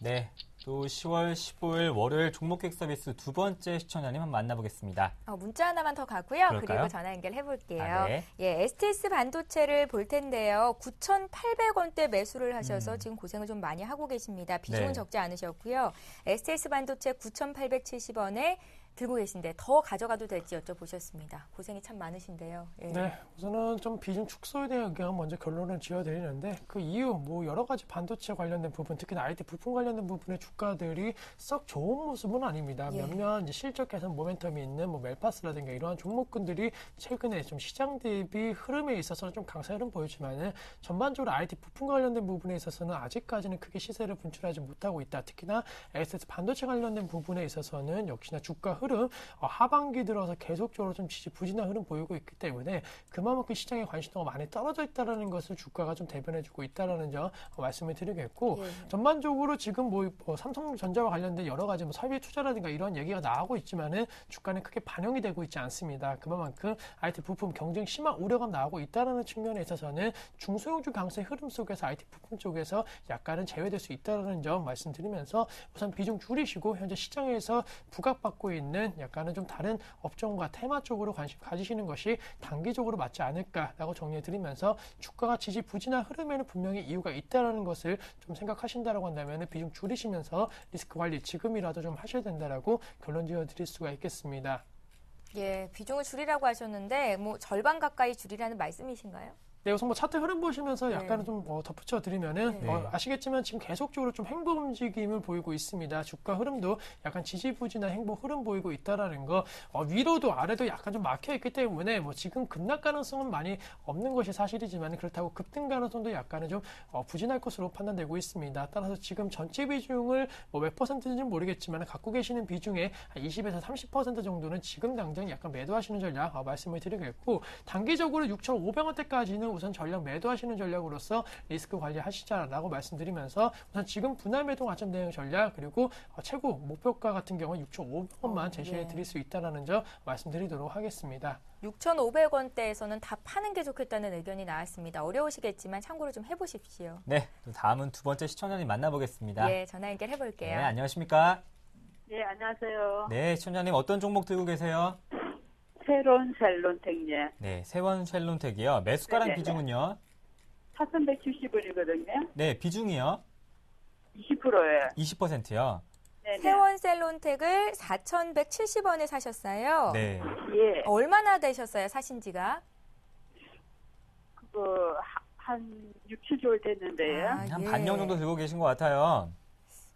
Speaker 2: 네. 또 10월 15일 월요일 종목객 서비스 두 번째 시청자님 한번 만나보겠습니다.
Speaker 1: 문자 하나만 더 가고요.
Speaker 2: 그럴까요?
Speaker 1: 그리고 전화 연결해 볼게요.
Speaker 2: 네.
Speaker 1: 예, STS 반도체를 볼 텐데요. 9,800원대 매수를 하셔서 지금 고생을 좀 많이 하고 계십니다. 비중은
Speaker 2: 네.
Speaker 1: 적지 않으셨고요. STS 반도체 9,870원에 들고 계신데 더 가져가도 될지 여쭤보셨습니다. 고생이 참 많으신데요. 예.
Speaker 3: 네, 우선은 좀 비중 축소에 대한 먼저 결론을 지어드리는데 그 이유 뭐 여러 가지 반도체 관련된 부분, 특히나 IT 부품 관련된 부분의 주가들이 썩 좋은 모습은 아닙니다.
Speaker 1: 예.
Speaker 3: 몇몇 이제 실적 개선 모멘텀이 있는 뭐 멜파스라든가 이러한 종목군들이 최근에 좀 시장 대비 흐름에 있어서는 좀 강세 흐름 보이지만은 전반적으로 IT 부품 관련된 부분에 있어서는 아직까지는 크게 시세를 분출하지 못하고 있다. 특히나 STS 반도체 관련된 부분에 있어서는 역시나 주가 흐름 하반기 들어서 계속적으로 좀 지지부진한 흐름 보이고 있기 때문에 그만큼 시장의 관심도가 많이 떨어져 있다는 것을 주가가 좀 대변해주고 있다는 점 말씀을 드리겠고
Speaker 1: 예.
Speaker 3: 전반적으로 지금 뭐 삼성전자와 관련된 여러 가지 뭐 설비 투자라든가 이런 얘기가 나오고 있지만은 주가는 크게 반영이 되고 있지 않습니다. 그만큼 IT 부품 경쟁 심한 우려가 나오고 있다는 측면에 있어서는 중소형주 강세 흐름 속에서 IT 부품 쪽에서 약간은 제외될 수 있다는 점 말씀드리면서 우선 비중 줄이시고 현재 시장에서 부각받고 있는 약간은 좀 다른 업종과 테마 쪽으로 관심 가지시는 것이 단기적으로 맞지 않을까라고 정리해드리면서 주가가 지지부진한 흐름에는 분명히 이유가 있다는 것을 좀 생각하신다라고 한다면 비중 줄이시면서 리스크 관리 지금이라도 좀 하셔야 된다라고 결론 지어드릴 수가 있겠습니다.
Speaker 1: 예, 비중을 줄이라고 하셨는데 뭐 절반 가까이 줄이라는 말씀이신가요?
Speaker 3: 네, 우선 뭐 차트 흐름 보시면서
Speaker 1: 네.
Speaker 3: 약간은 좀 덧붙여 드리면은
Speaker 2: 네.
Speaker 3: 아시겠지만 지금 계속적으로 좀 행보 움직임을 보이고 있습니다. 주가 흐름도 약간 지지부진한 행보 흐름 보이고 있다라는 거, 위로도 아래도 약간 좀 막혀 있기 때문에 뭐 지금 급락 가능성은 많이 없는 것이 사실이지만 그렇다고 급등 가능성도 약간은 좀 부진할 것으로 판단되고 있습니다. 따라서 지금 전체 비중을 뭐 몇 퍼센트인지는 모르겠지만 갖고 계시는 비중의 한 20에서 30% 정도는 지금 당장 약간 매도하시는 전략 말씀을 드리겠고 단기적으로 6,500원대까지는 우선 전략 매도하시는 전략으로서 리스크 관리하시자라고 말씀드리면서 우선 지금 분할 매도 가점 대응 전략 그리고 최고 목표가 같은 경우는 6,500원만 제시해 드릴 수 있다는 점 말씀드리도록 하겠습니다.
Speaker 1: 6,500원대에서는 다 파는 게 좋겠다는 의견이 나왔습니다. 어려우시겠지만 참고로 좀 해보십시오.
Speaker 2: 네, 또 다음은 두 번째 시청자님 만나보겠습니다.
Speaker 1: 예, 전화 연결해 볼게요.
Speaker 2: 네, 안녕하십니까?
Speaker 6: 네, 안녕하세요.
Speaker 2: 네, 시청자님 어떤 종목 들고 계세요?
Speaker 6: 새로운 셀론텍예.
Speaker 2: 네, 세원 쉘론텍이요. 매수가랑
Speaker 6: 네네.
Speaker 2: 비중은요?
Speaker 6: 4,170원이거든요.
Speaker 2: 네, 비중이요?
Speaker 6: 20%예요.
Speaker 2: 20%요.
Speaker 6: 네네.
Speaker 1: 세원셀론텍을 4,170원에 사셨어요.
Speaker 2: 네.
Speaker 6: 예.
Speaker 1: 얼마나 되셨어요, 사신 지가?
Speaker 6: 그거 한 6, 7개월 됐는데요.
Speaker 1: 아,
Speaker 2: 한
Speaker 1: 예.
Speaker 2: 반년 정도 들고 계신 것 같아요.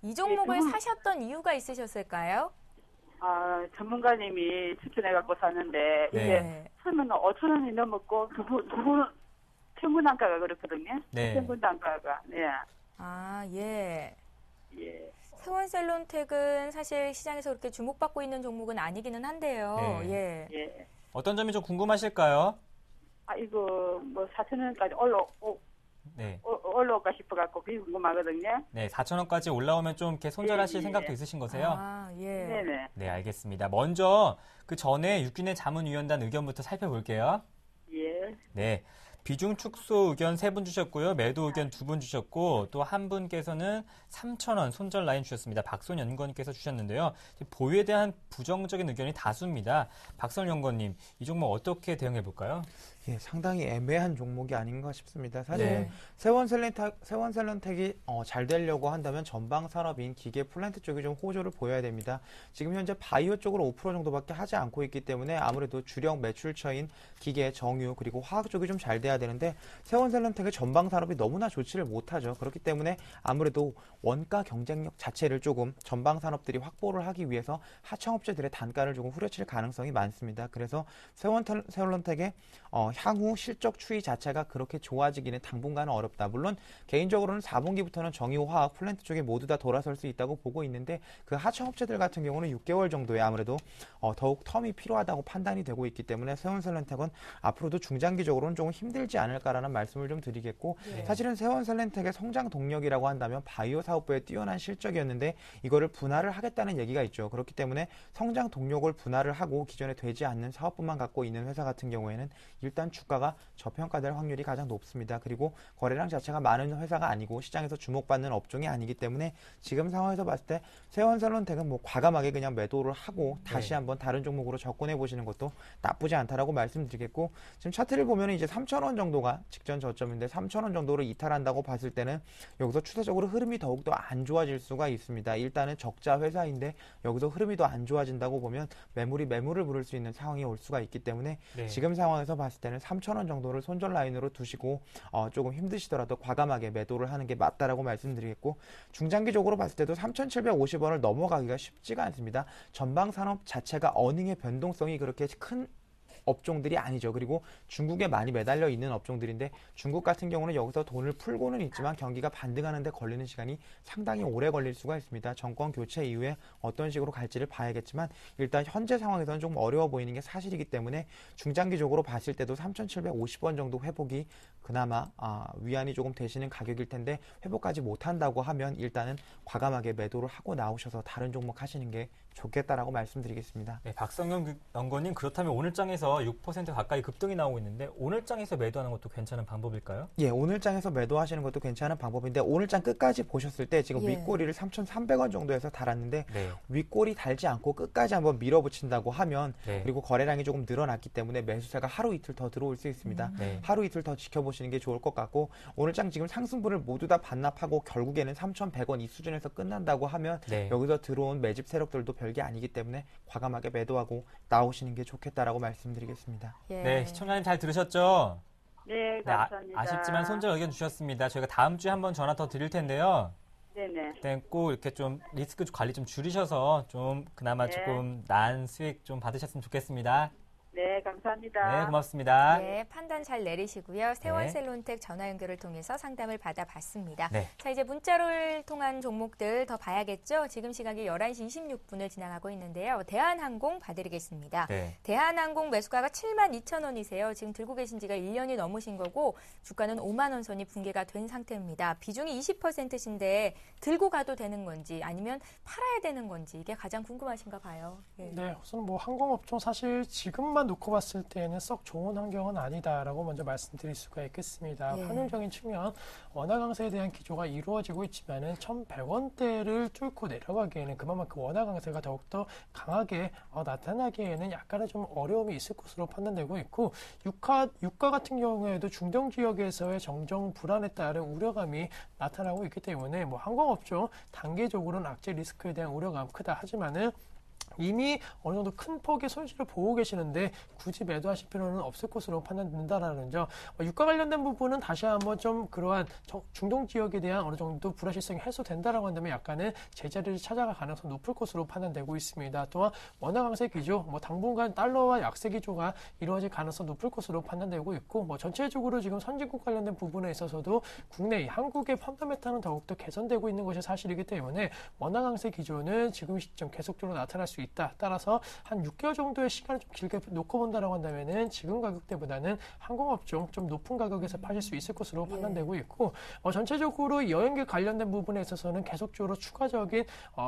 Speaker 1: 이 종목을
Speaker 6: 그건-
Speaker 1: 사셨던 이유가 있으셨을까요?
Speaker 6: 전문가님이 추천해갖고 샀는데
Speaker 2: 네.
Speaker 6: 이게 처음에는 5,000원이 넘었고 두 분 평균 단가가 그렇거든요.
Speaker 2: 네.
Speaker 6: 평균 단가가. 네.
Speaker 1: 아, 예.
Speaker 6: 예.
Speaker 1: 세원셀론텍은 사실 시장에서 그렇게 주목받고 있는 종목은 아니기는 한데요.
Speaker 2: 네.
Speaker 1: 예.
Speaker 6: 예.
Speaker 2: 어떤 점이 좀 궁금하실까요?
Speaker 6: 이거 뭐 4,000원까지
Speaker 2: 네.
Speaker 6: 올라올까 싶어갖고 그게 궁금하거든요.
Speaker 2: 네, 4,000원까지 올라오면 좀 이렇게 손절하실
Speaker 6: 예, 예.
Speaker 2: 생각도 있으신 거세요?
Speaker 1: 아, 예.
Speaker 6: 네네.
Speaker 2: 네, 알겠습니다. 먼저 그 전에 육균의 자문위원단 의견부터 살펴볼게요.
Speaker 6: 예.
Speaker 2: 네. 비중 축소 의견 3분 주셨고요. 매도 의견 2분 주셨고 또 한 분께서는 3,000원 손절 라인 주셨습니다. 박선 연구원님께서 주셨는데요. 보유에 대한 부정적인 의견이 다수입니다. 박선 연구원님, 이 종목 어떻게 대응해 볼까요?
Speaker 5: 예, 상당히 애매한 종목이 아닌가 싶습니다. 사실 세원셀런텍이 잘 되려고 한다면 전방 산업인 기계 플랜트 쪽이 좀 호조를 보여야 됩니다. 지금 현재 바이오 쪽으로 5% 정도밖에 하지 않고 있기 때문에 아무래도 주력 매출처인 기계, 정유 그리고 화학 쪽이 좀 잘 돼야 되는데 세원셀런텍의 전방 산업이 너무나 좋지를 못하죠. 그렇기 때문에 아무래도 원가 경쟁력 자체를 조금 전방 산업들이 확보를 하기 위해서 하청업체들의 단가를 조금 후려칠 가능성이 많습니다. 그래서 세원셀런텍의 향후 실적 추이 자체가 그렇게 좋아지기는 당분간은 어렵다. 물론 개인적으로는 4분기부터는 정유화학 플랜트 쪽에 모두 다 돌아설 수 있다고 보고 있는데 그 하청업체들 같은 경우는 6개월 정도에 아무래도 더욱 텀이 필요하다고 판단이 되고 있기 때문에 세원셀렌텍은 앞으로도 중장기적으로는 조금 힘들지 않을까라는 말씀을 좀 드리겠고 사실은 세원셀렌텍의 성장 동력이라고 한다면 바이오 사업부의 뛰어난 실적이었는데 이거를 분할을 하겠다는 얘기가 있죠. 그렇기 때문에 성장 동력을 분할을 하고 기존에 되지 않는 사업부만 갖고 있는 회사 같은 경우에는 일단 주가가 저평가될 확률이 가장 높습니다. 그리고 거래량 자체가 많은 회사가 아니고 시장에서 주목받는 업종이 아니기 때문에 지금 상황에서 봤을 때 세원셀런텍은 뭐 과감하게 그냥 매도를 하고 다시 한번 다른 종목으로 접근해 보시는 것도 나쁘지 않다라고 말씀드리겠고 지금 차트를 보면 이제 3,000원 정도가 직전 저점인데 3,000원 정도로 이탈한다고 봤을 때는 여기서 추세적으로 흐름이 더욱더 안 좋아질 수가 있습니다. 일단은 적자 회사인데 여기서 흐름이 더 안 좋아진다고 보면 매물을 부를 수 있는 상황이 올 수가 있기 때문에 지금 상황에서 봤을 때는 3,000원 정도를 손절 라인으로 두시고 조금 힘드시더라도 과감하게 매도를 하는 게 맞다라고 말씀드리겠고 중장기적으로 봤을 때도 3,750원을 넘어가기가 쉽지가 않습니다. 전방 산업 자체가 어닝의 변동성이 그렇게 큰 업종들이 아니죠. 그리고 중국에 많이 매달려 있는 업종들인데 중국 같은 경우는 여기서 돈을 풀고는 있지만 경기가 반등하는 데 걸리는 시간이 상당히 오래 걸릴 수가 있습니다. 정권 교체 이후에 어떤 식으로 갈지를 봐야겠지만 일단 현재 상황에서는 좀 어려워 보이는 게 사실이기 때문에 중장기적으로 봤을 때도 3,750원 정도 회복이 그나마 위안이 조금 되시는 가격일 텐데 회복하지 못한다고 하면 일단은 과감하게 매도를 하고 나오셔서 다른 종목 하시는 게 좋겠다라고 말씀드리겠습니다.
Speaker 2: 네, 박성경 연구원님 그렇다면 오늘 장에서 6% 가까이 급등이 나오고 있는데 오늘 장에서 매도하는 것도 괜찮은 방법일까요?
Speaker 5: 예, 오늘 장에서 매도하시는 것도 괜찮은 방법인데 오늘 장 끝까지 보셨을 때 지금 윗꼬리를 3,300원 정도에서 달았는데 윗꼬리 달지 않고 끝까지 한번 밀어붙인다고 하면 그리고 거래량이 조금 늘어났기 때문에 매수세가 하루 이틀 더 들어올 수 있습니다. 하루 이틀 더 지켜보시는 게 좋을 것 같고 오늘 장 지금 상승분을 모두 다 반납하고 결국에는 3,100원 이 수준에서 끝난다고 하면 여기서 들어온 매집 세력들도 별게 아니기 때문에 과감하게 매도하고 나오시는 게 좋겠다라고 말씀드리겠습니다.
Speaker 2: 네, 시청자님 잘 들으셨죠?
Speaker 6: 네, 감사합니다.
Speaker 2: 아쉽지만 손절 의견 주셨습니다. 저희가 다음 주에 한번 전화 더 드릴 텐데요.
Speaker 6: 네네.
Speaker 2: 네, 꼭 이렇게 좀 리스크 관리 좀 줄이셔서 좀 그나마 조금 나은 수익 좀 받으셨으면 좋겠습니다.
Speaker 6: 네, 감사합니다.
Speaker 2: 네, 고맙습니다.
Speaker 1: 네, 판단 잘 내리시고요. 세원셀론텍 전화 연결을 통해서 상담을 받아봤습니다.
Speaker 2: 네.
Speaker 1: 자, 이제 문자를 통한 종목들 더 봐야겠죠? 지금 시각이 11시 26분을 지나가고 있는데요. 대한항공 봐드리겠습니다. 대한항공 매수가가 72,000원이세요. 지금 들고 계신 지가 1년이 넘으신 거고 주가는 5만 원 선이 붕괴가 된 상태입니다. 비중이 20%신데 들고 가도 되는 건지 아니면 팔아야 되는 건지 이게 가장 궁금하신가 봐요.
Speaker 3: 네, 우선 뭐 항공업종 사실 지금만 놓고 봤을 때는 썩 좋은 환경은 아니다라고 먼저 말씀드릴 수가 있겠습니다. 환경적인 측면, 원화 강세에 대한 기조가 이루어지고 있지만은 1,100원대를 뚫고 내려가기에는 그만큼 원화 강세가 더욱더 강하게 나타나기에는 약간의 좀 어려움이 있을 것으로 판단되고 있고 유가 같은 경우에도 중동 지역에서의 정정 불안에 따른 우려감이 나타나고 있기 때문에 뭐 항공업종 단기적으로는 악재 리스크에 대한 우려감 크다 하지만은 이미 어느 정도 큰 폭의 손실을 보고 계시는데 굳이 매도하실 필요는 없을 것으로 판단된다라는 점. 유가 관련된 부분은 다시 한번 좀 그러한 중동 지역에 대한 어느 정도 불확실성이 해소된다라고 한다면 약간은 제자리를 찾아갈 가능성이 높을 것으로 판단되고 있습니다. 또한 원화 강세 기조, 뭐 당분간 달러와 약세 기조가 이루어질 가능성이 높을 것으로 판단되고 있고 뭐 전체적으로 지금 선진국 관련된 부분에 있어서도 국내 한국의 펀더멘탈은 더욱더 개선되고 있는 것이 사실이기 때문에 원화 강세 기조는 지금 시점 계속적으로 나타날 수 수 있다. 따라서 한 6개월 정도의 시간을 좀 길게 놓고 본다라고 한다면은 지금 가격대보다는 항공업종 좀 높은 가격에서 파실 수 있을 것으로 판단되고 있고 전체적으로 여행객 관련된 부분에 있어서는 계속적으로 추가적인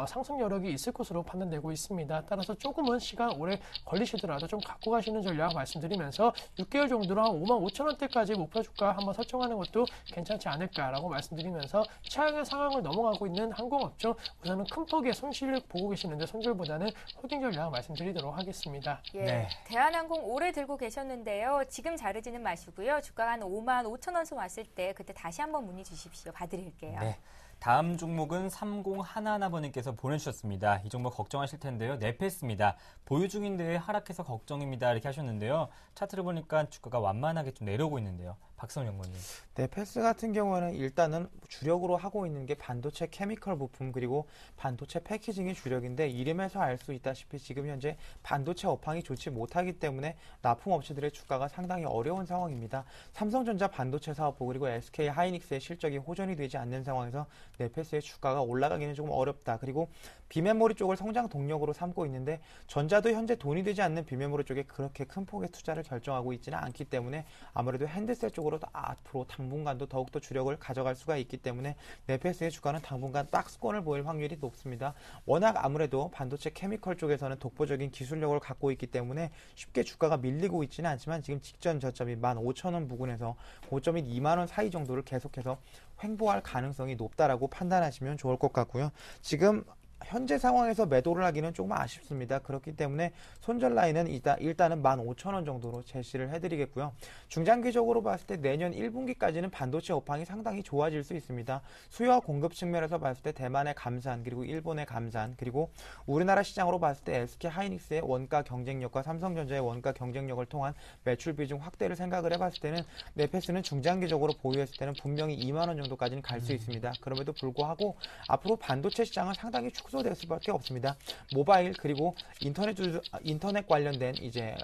Speaker 3: 상승 여력이 있을 것으로 판단되고 있습니다. 따라서 조금은 시간 오래 걸리시더라도 좀 갖고 가시는 전략 말씀드리면서 6개월 정도로 한 55,000원대까지 목표 주가 한번 설정하는 것도 괜찮지 않을까라고 말씀드리면서 최악의 상황을 넘어가고 있는 항공업종 우선은 큰 폭의 손실을 보고 계시는데 손절보다는 홀딩 전략 말씀드리도록 하겠습니다.
Speaker 1: 예, 네. 대한항공 오래 들고 계셨는데요. 지금 자르지는 마시고요. 주가가 한 55,000원 선 왔을 때 그때 다시 한번 문의 주십시오. 봐드릴게요.
Speaker 2: 네. 다음 종목은 3011번님께서 보내주셨습니다. 이 종목 걱정하실 텐데요. 네페스입니다. 보유 중인데 하락해서 걱정입니다. 이렇게 하셨는데요. 차트를 보니까 주가가 완만하게 좀 내려오고 있는데요. 박성훈 연구원님.
Speaker 5: 네페스 같은 경우에는 일단은 주력으로 하고 있는 게 반도체 케미컬 부품 그리고 반도체 패키징이 주력인데 이름에서 알 수 있다시피 지금 현재 반도체 업황이 좋지 못하기 때문에 납품업체들의 주가가 상당히 어려운 상황입니다. 삼성전자 반도체 사업부 그리고 SK 하이닉스의 실적이 호전이 되지 않는 상황에서 네페스의 주가가 올라가기는 조금 어렵다. 그리고 비메모리 쪽을 성장 동력으로 삼고 있는데 전자도 현재 돈이 되지 않는 비메모리 쪽에 그렇게 큰 폭의 투자를 결정하고 있지는 않기 때문에 아무래도 핸드셋 쪽으로 앞으로 당분간도 더욱더 주력을 가져갈 수가 있기 때문에 네페스의 주가는 당분간 박스권을 보일 확률이 높습니다. 워낙 아무래도 반도체 케미컬 쪽에서는 독보적인 기술력을 갖고 있기 때문에 쉽게 주가가 밀리고 있지는 않지만 지금 직전 저점이 15,000원 부근에서 고점인 2만원 사이 정도를 계속해서 횡보할 가능성이 높다라고 판단하시면 좋을 것 같고요. 지금 현재 상황에서 매도를 하기는 조금 아쉽습니다. 그렇기 때문에 손절 라인은 일단은 15,000원 정도로 제시를 해드리겠고요. 중장기적으로 봤을 때 내년 1분기까지는 반도체 업황이 상당히 좋아질 수 있습니다. 수요와 공급 측면에서 봤을 때 대만의 감산 그리고 일본의 감산 그리고 우리나라 시장으로 봤을 때 SK 하이닉스의 원가 경쟁력과 삼성전자의 원가 경쟁력을 통한 매출 비중 확대를 생각을 해봤을 때는 네페스는 중장기적으로 보유했을 때는 분명히 2만원 정도까지는 갈 수 있습니다. 그럼에도 불구하고 앞으로 반도체 시장은 상당히 축소될 수밖에 없습니다. 모바일 그리고 인터넷 관련된 이제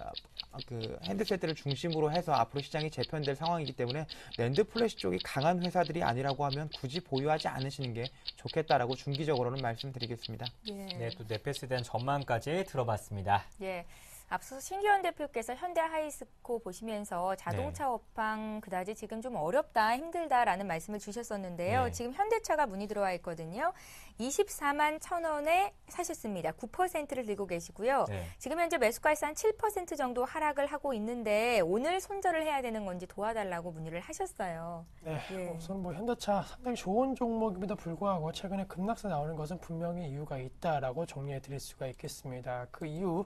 Speaker 5: 그 핸드셋들을 중심으로 해서 앞으로 시장이 재편될 상황이기 때문에 랜드 플래시 쪽이 강한 회사들이 아니라고 하면 굳이 보유하지 않으시는 게 좋겠다라고 중기적으로는 말씀드리겠습니다.
Speaker 1: 예.
Speaker 2: 네, 또 네페스에 대한 전망까지 들어봤습니다.
Speaker 1: 예. 앞서 신기현 대표께서 현대하이스코 보시면서 자동차 업황 그다지 지금 좀 어렵다, 힘들다라는 말씀을 주셨었는데요.
Speaker 2: 네.
Speaker 1: 지금 현대차가 문의 들어와 있거든요. 24만 1,000원에 사셨습니다. 9%를 들고 계시고요.
Speaker 2: 네.
Speaker 1: 지금 현재 매수가에서 한 7% 정도 하락을 하고 있는데 오늘 손절을 해야 되는 건지 도와달라고 문의를 하셨어요.
Speaker 3: 네,
Speaker 1: 예.
Speaker 3: 우선 현대차 상당히 좋은 종목임에도 불구하고 최근에 급락세 나오는 것은 분명히 이유가 있다라고 정리해 드릴 수가 있겠습니다. 그 이유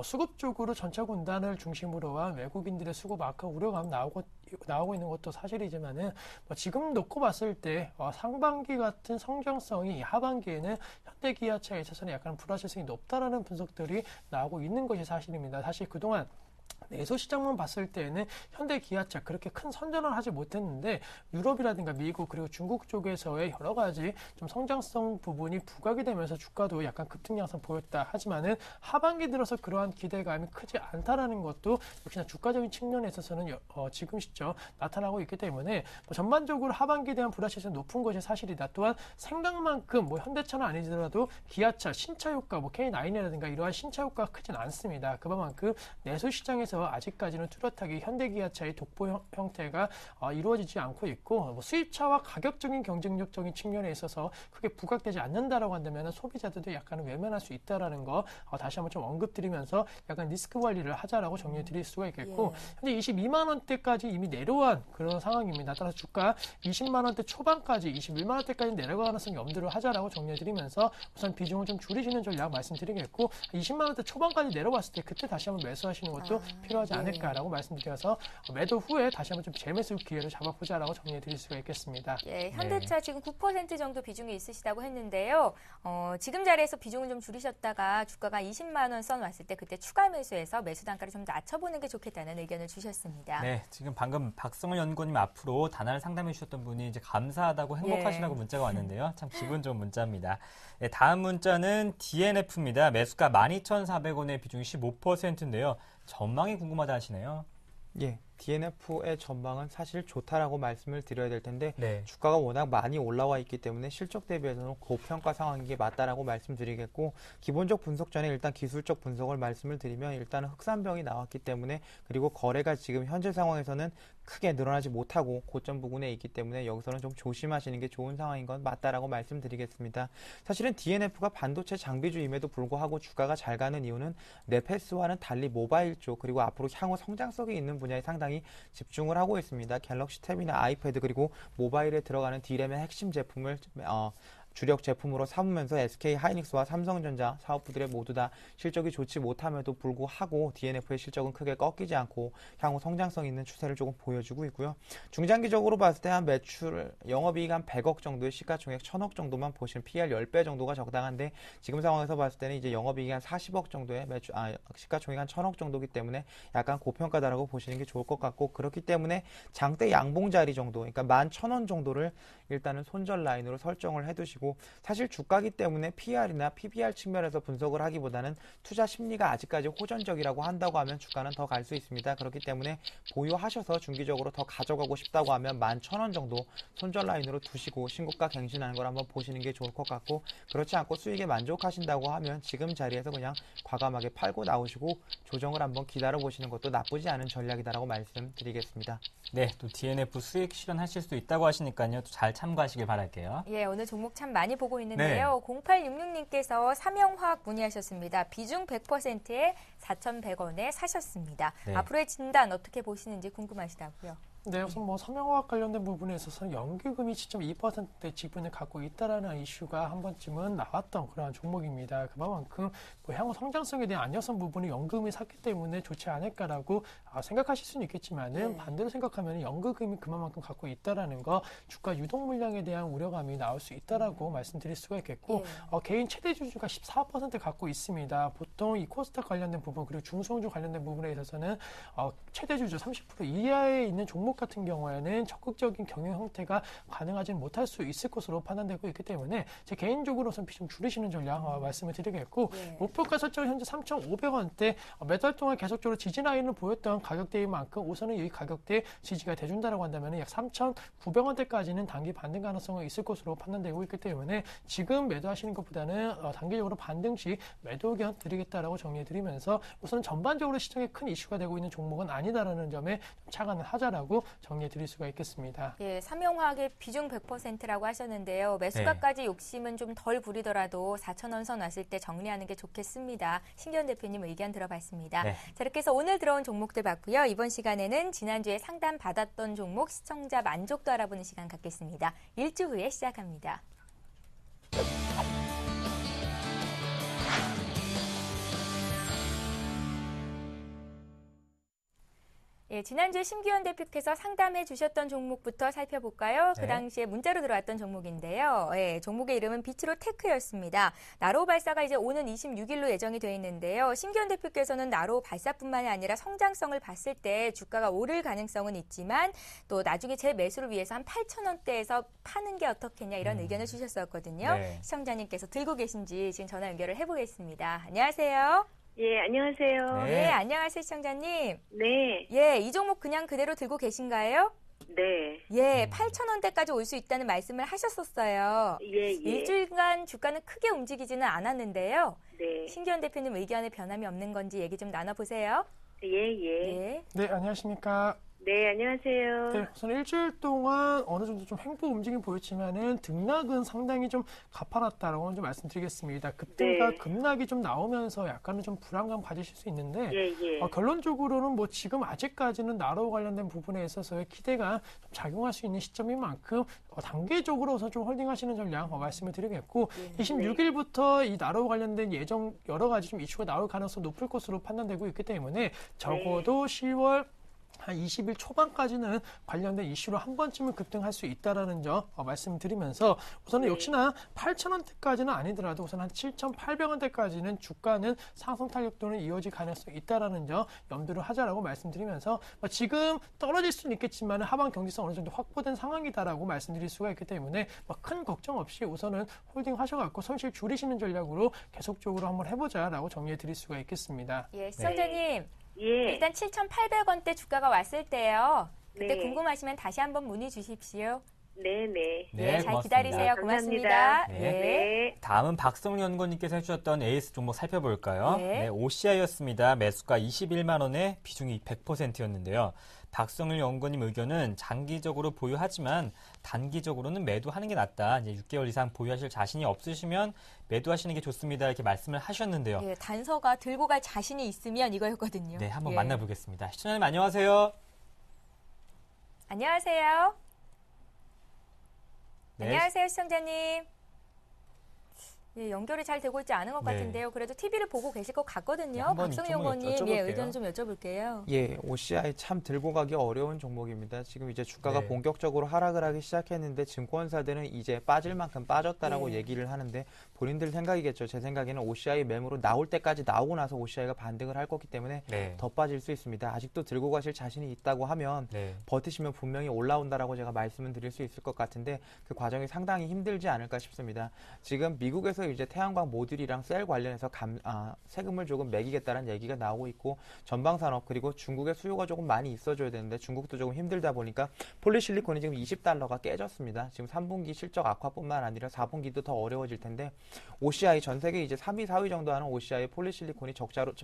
Speaker 3: 수급적으로 전차 군단을 중심으로 한 외국인들의 수급 악화 우려감 나오고 있는 것도 사실이지만은 지금 놓고 봤을 때 상반기 같은 성장성이 하반기에는 현대 기아차에 있어서는 약간 불확실성이 높다라는 분석들이 나오고 있는 것이 사실입니다. 사실 그동안 내수 시장만 봤을 때는 현대 기아차 그렇게 큰 선전을 하지 못했는데 유럽이라든가 미국 그리고 중국 쪽에서의 여러 가지 좀 성장성 부분이 부각이 되면서 주가도 약간 급등 양상 보였다. 하지만은 하반기 들어서 그러한 기대감이 크지 않다라는 것도 역시나 주가적인 측면에 있어서는 지금 시점 나타나고 있기 때문에 전반적으로 하반기에 대한 불확실성이 높은 것이 사실이다. 또한 생각만큼 현대차는 아니더라도 기아차 신차 효과 K9이라든가 이러한 신차 효과가 크진 않습니다. 그만큼 내수 시장에서 아직까지는 뚜렷하게 현대기아차의 독보 형태가 이루어지지 않고 있고 수입차와 가격적인 경쟁력적인 측면에 있어서 크게 부각되지 않는다라고 한다면 소비자들도 약간 외면할 수 있다라는 거 다시 한번 좀 언급드리면서 약간 리스크 관리를 하자라고 정리해 드릴 수가 있겠고 현재 22만 원대까지 이미 내려온 그런 상황입니다. 따라서 주가 20만 원대 초반까지 21만 원대까지 내려갈 가능성이 염두를 하자라고 정리해 드리면서 우선 비중을 좀 줄이시는 전략 말씀드리겠고 20만 원대 초반까지 내려왔을 때 그때 다시 한번 매수하시는 것도 필요하지 않을까라고 말씀드려서 매도 후에 다시 한번 좀 재매수 기회를 잡아보자라고 정리해 드릴 수가 있겠습니다.
Speaker 1: 예, 현대차 지금 9% 정도 비중이 있으시다고 했는데요. 지금 자리에서 비중을 좀 줄이셨다가 주가가 20만 원 선 왔을 때 그때 추가 매수해서 매수 단가를 좀 낮춰보는 게 좋겠다는 의견을 주셨습니다.
Speaker 2: 네, 지금 방금 박성훈 연구원님 앞으로 단안을 상담해 주셨던 분이 이제 감사하다고 행복하시라고 문자가 왔는데요. 참 기분 좋은 문자입니다. 네, 다음 문자는 DNF입니다. 매수가 12,400원의 비중이 15%인데요. 전망이 궁금하다 하시네요.
Speaker 5: 예, DNF의 전망은 사실 좋다라고 말씀을 드려야 될 텐데
Speaker 2: 네.
Speaker 5: 주가가 워낙 많이 올라와 있기 때문에 실적 대비해서는 고평가 상황인 게 맞다라고 말씀드리겠고 기본적 분석 전에 일단 기술적 분석을 말씀을 드리면 일단은 흑산병이 나왔기 때문에 그리고 거래가 지금 현재 상황에서는 크게 늘어나지 못하고 고점 부근에 있기 때문에 여기서는 좀 조심하시는 게 좋은 상황인 건 맞다라고 말씀드리겠습니다. 사실은 DNF가 반도체 장비주임에도 불구하고 주가가 잘 가는 이유는 넷패스와는 달리 모바일 쪽 그리고 앞으로 향후 성장성이 있는 분야에 상당히 집중을 하고 있습니다. 갤럭시 탭이나 아이패드 그리고 모바일에 들어가는 D램의 핵심 제품을 주력 제품으로 삼으면서 SK 하이닉스와 삼성전자 사업부들의 모두 다 실적이 좋지 못함에도 불구하고 DNF의 실적은 크게 꺾이지 않고 향후 성장성 있는 추세를 조금 보여주고 있고요. 중장기적으로 봤을 때 한 매출, 영업이익 한 100억 정도의 시가총액 1000억 정도만 보시면 PR 10배 정도가 적당한데 지금 상황에서 봤을 때는 이제 영업이익이 한 40억 정도의 시가총액 한 1000억 정도이기 때문에 약간 고평가다라고 보시는 게 좋을 것 같고 그렇기 때문에 장대 양봉 자리 정도, 그러니까 11,000원 정도를 일단은 손절 라인으로 설정을 해두시고 사실 주가기 때문에 PR이나 PBR 측면에서 분석을 하기보다는 투자 심리가 아직까지 호전적이라고 한다고 하면 주가는 더 갈 수 있습니다. 그렇기 때문에 보유하셔서 중기적으로 더 가져가고 싶다고 하면 11,000원 정도 손절 라인으로 두시고 신고가 갱신하는 걸 한번 보시는 게 좋을 것 같고 그렇지 않고 수익에 만족하신다고 하면 지금 자리에서 그냥 과감하게 팔고 나오시고 조정을 한번 기다려 보시는 것도 나쁘지 않은 전략이다라고 말씀드리겠습니다.
Speaker 2: 네, 또 DNF 수익 실현하실 수 있다고 하시니까요. 또 잘 참고하시길 바랄게요.
Speaker 1: 예, 오늘 종목 참 많이 보고 있는데요. 네. 0866님께서 삼영화학 문의하셨습니다. 비중 100%에 4,100원에 사셨습니다. 네. 앞으로의 진단 어떻게 보시는지 궁금하시다고요.
Speaker 3: 네, 우선 뭐 삼영화학 관련된 부분에 있어서 연기금이 7.2%대 지분을 갖고 있다라는 이슈가 한 번쯤은 나왔던 그러한 종목입니다. 그만큼 뭐 향후 성장성에 대한 안정성 부분이 연금이 샀기 때문에 좋지 않을까라고 생각하실 수는 있겠지만은 네. 반대로 생각하면 연기금이 그만큼 갖고 있다라는 거 주가 유동 물량에 대한 우려감이 나올 수 있다라고 말씀드릴 수가 있겠고 네. 개인 최대 주주가 14% 갖고 있습니다. 보통 이 코스닥 관련된 부분 그리고 중소형주 관련된 부분에 있어서는 최대 주주 30% 이하에 있는 종목 같은 경우에는 적극적인 경영 형태가 가능하지 못할 수 있을 것으로 판단되고 있기 때문에 제 개인적으로는 비중 줄이시는 전략 말씀을 드리겠고 네. 목표가 설정 현재 3,500원대 몇 달 동안 계속적으로 지지 라인을 보였던 가격대인 만큼 우선은 이 가격대에 지지가 돼준다라고 한다면 약 3,900원대까지는 단기 반등 가능성이 있을 것으로 판단되고 있기 때문에 지금 매도하시는 것보다는 단기적으로 반등 시 매도 의견 드리겠다라고 정리해드리면서 우선 전반적으로 시장에 큰 이슈가 되고 있는 종목은 아니다라는 점에 착안을 하자라고 정리해 드릴 수가 있겠습니다.
Speaker 1: 예, 삼영화학의 비중 100%라고 하셨는데요. 매수가까지 욕심은 좀 덜 부리더라도 4,000원 선 왔을 때 정리하는 게 좋겠습니다. 신기현 대표님 의견 들어봤습니다. 네. 자, 이렇게 해서 오늘 들어온 종목들 봤고요. 이번 시간에는 지난주에 상담 받았던 종목 시청자 만족도 알아보는 시간 갖겠습니다. 일주 후에 시작합니다. 예, 지난주에 심기현 대표께서 상담해 주셨던 종목부터 살펴볼까요? 네. 그 당시에 문자로 들어왔던 종목인데요. 예, 종목의 이름은 비트로 테크였습니다. 나로우 발사가 이제 오는 26일로 예정이 되어 있는데요. 심기현 대표께서는 나로우 발사뿐만이 아니라 성장성을 봤을 때 주가가 오를 가능성은 있지만 또 나중에 제 매수를 위해서 한 8,000원대에서 파는 게 어떻겠냐 이런 의견을 주셨었거든요. 네. 시청자님께서 들고 계신지 지금 전화 연결을 해보겠습니다. 안녕하세요.
Speaker 7: 예, 안녕하세요.
Speaker 1: 네, 안녕하세요, 시청자님.
Speaker 7: 네.
Speaker 1: 예, 이 종목 그냥 그대로 들고 계신가요?
Speaker 7: 네.
Speaker 1: 예, 8,000원대까지 올 수 있다는 말씀을 하셨었어요.
Speaker 7: 예.
Speaker 1: 일주일간 주가는 크게 움직이지는 않았는데요.
Speaker 7: 네.
Speaker 1: 신기현 대표님 의견에 변함이 없는 건지 얘기 좀 나눠보세요.
Speaker 7: 예.
Speaker 3: 네, 안녕하십니까.
Speaker 7: 네, 안녕하세요.
Speaker 3: 네, 우선 일주일 동안 어느 정도 좀 횡보 움직임 보였지만은 등락은 상당히 좀 가파랐다라고 좀 말씀드리겠습니다. 급등과
Speaker 7: 네.
Speaker 3: 급락이 좀 나오면서 약간은 좀 불안감 가지실 수 있는데
Speaker 7: 예.
Speaker 3: 결론적으로는 뭐 지금 아직까지는 나로우 관련된 부분에 있어서의 기대가 좀 작용할 수 있는 시점인 만큼 단계적으로 우선 좀 홀딩하시는 전략 말씀을 드리겠고 26일부터 이 나로우 관련된 예정 여러 가지 좀 이슈가 나올 가능성이 높을 것으로 판단되고 있기 때문에 적어도 10월 한 20일 초반까지는 관련된 이슈로 한 번쯤은 급등할 수 있다라는 점 말씀드리면서 우선은 역시나 8,000원대까지는 아니더라도 우선 한 7,800원대까지는 주가는 상승 탄력도는 이어질 가능성이 있다라는 점 염두를 하자라고 말씀드리면서 지금 떨어질 수는 있겠지만 하방 경직성 어느 정도 확보된 상황이다라고 말씀드릴 수가 있기 때문에 큰 걱정 없이 우선은 홀딩 하셔갖고 손실 줄이시는 전략으로 계속적으로 한번 해보자라고 정리해 드릴 수가 있겠습니다.
Speaker 1: 예, 시청자님.
Speaker 7: 예.
Speaker 1: 일단 7,800원대 주가가 왔을 때요. 그때
Speaker 7: 네.
Speaker 1: 궁금하시면 다시 한번 문의 주십시오.
Speaker 7: 네네.
Speaker 2: 네,
Speaker 1: 잘
Speaker 2: 고맙습니다.
Speaker 1: 기다리세요. 고맙습니다.
Speaker 2: 네.
Speaker 7: 네.
Speaker 2: 다음은 박성훈 연구원님께서 해주셨던 에이스 종목 살펴볼까요?
Speaker 1: 네.
Speaker 2: 네, OCI였습니다. 매수가 21만 원에 비중이 100%였는데요. 박성훈 연구원님 의견은 장기적으로 보유하지만 단기적으로는 매도하는 게 낫다. 이제 6개월 이상 보유하실 자신이 없으시면 매도하시는 게 좋습니다. 이렇게 말씀을 하셨는데요.
Speaker 1: 예, 단서가 들고 갈 자신이 있으면 이거였거든요.
Speaker 2: 네, 한번
Speaker 1: 예.
Speaker 2: 만나보겠습니다. 시청자님 안녕하세요.
Speaker 1: 안녕하세요.
Speaker 2: 네.
Speaker 1: 안녕하세요, 시청자님. 예, 연결이 잘 되고 있지 않은 것
Speaker 2: 네.
Speaker 1: 같은데요. 그래도 TV를 보고 계실 것
Speaker 2: 네,
Speaker 1: 같거든요.
Speaker 2: 한번
Speaker 1: 박성희
Speaker 2: 이 종목
Speaker 1: 연구원님, 예,
Speaker 2: 여쭤볼게요.
Speaker 1: 의견 좀 여쭤볼게요.
Speaker 5: 예, OCI 참 들고 가기 어려운 종목입니다. 지금 이제 주가가
Speaker 2: 네.
Speaker 5: 본격적으로 하락을 하기 시작했는데 증권사들은 이제 빠질 만큼 빠졌다라고
Speaker 1: 예.
Speaker 5: 얘기를 하는데 본인들 생각이겠죠. 제 생각에는 OCI 매물로 나올 때까지 나오고 나서 OCI가 반등을 할 거기 때문에
Speaker 2: 네.
Speaker 5: 더 빠질 수 있습니다. 아직도 들고 가실 자신이 있다고 하면
Speaker 2: 네.
Speaker 5: 버티시면 분명히 올라온다라고 제가 말씀을 드릴 수 있을 것 같은데 그 과정이 상당히 힘들지 않을까 싶습니다. 지금 미국에서 이제 태양광 모듈이랑 셀 관련해서 세금을 조금 매기겠다는 얘기가 나오고 있고 전방산업 그리고 중국의 수요가 조금 많이 있어줘야 되는데 중국도 조금 힘들다 보니까 폴리실리콘이 지금 $20가 깨졌습니다. 지금 3분기 실적 악화뿐만 아니라 4분기도 더 어려워질 텐데 OCI 전 세계 이제 3위, 4위 정도 하는 OCI 폴리실리콘이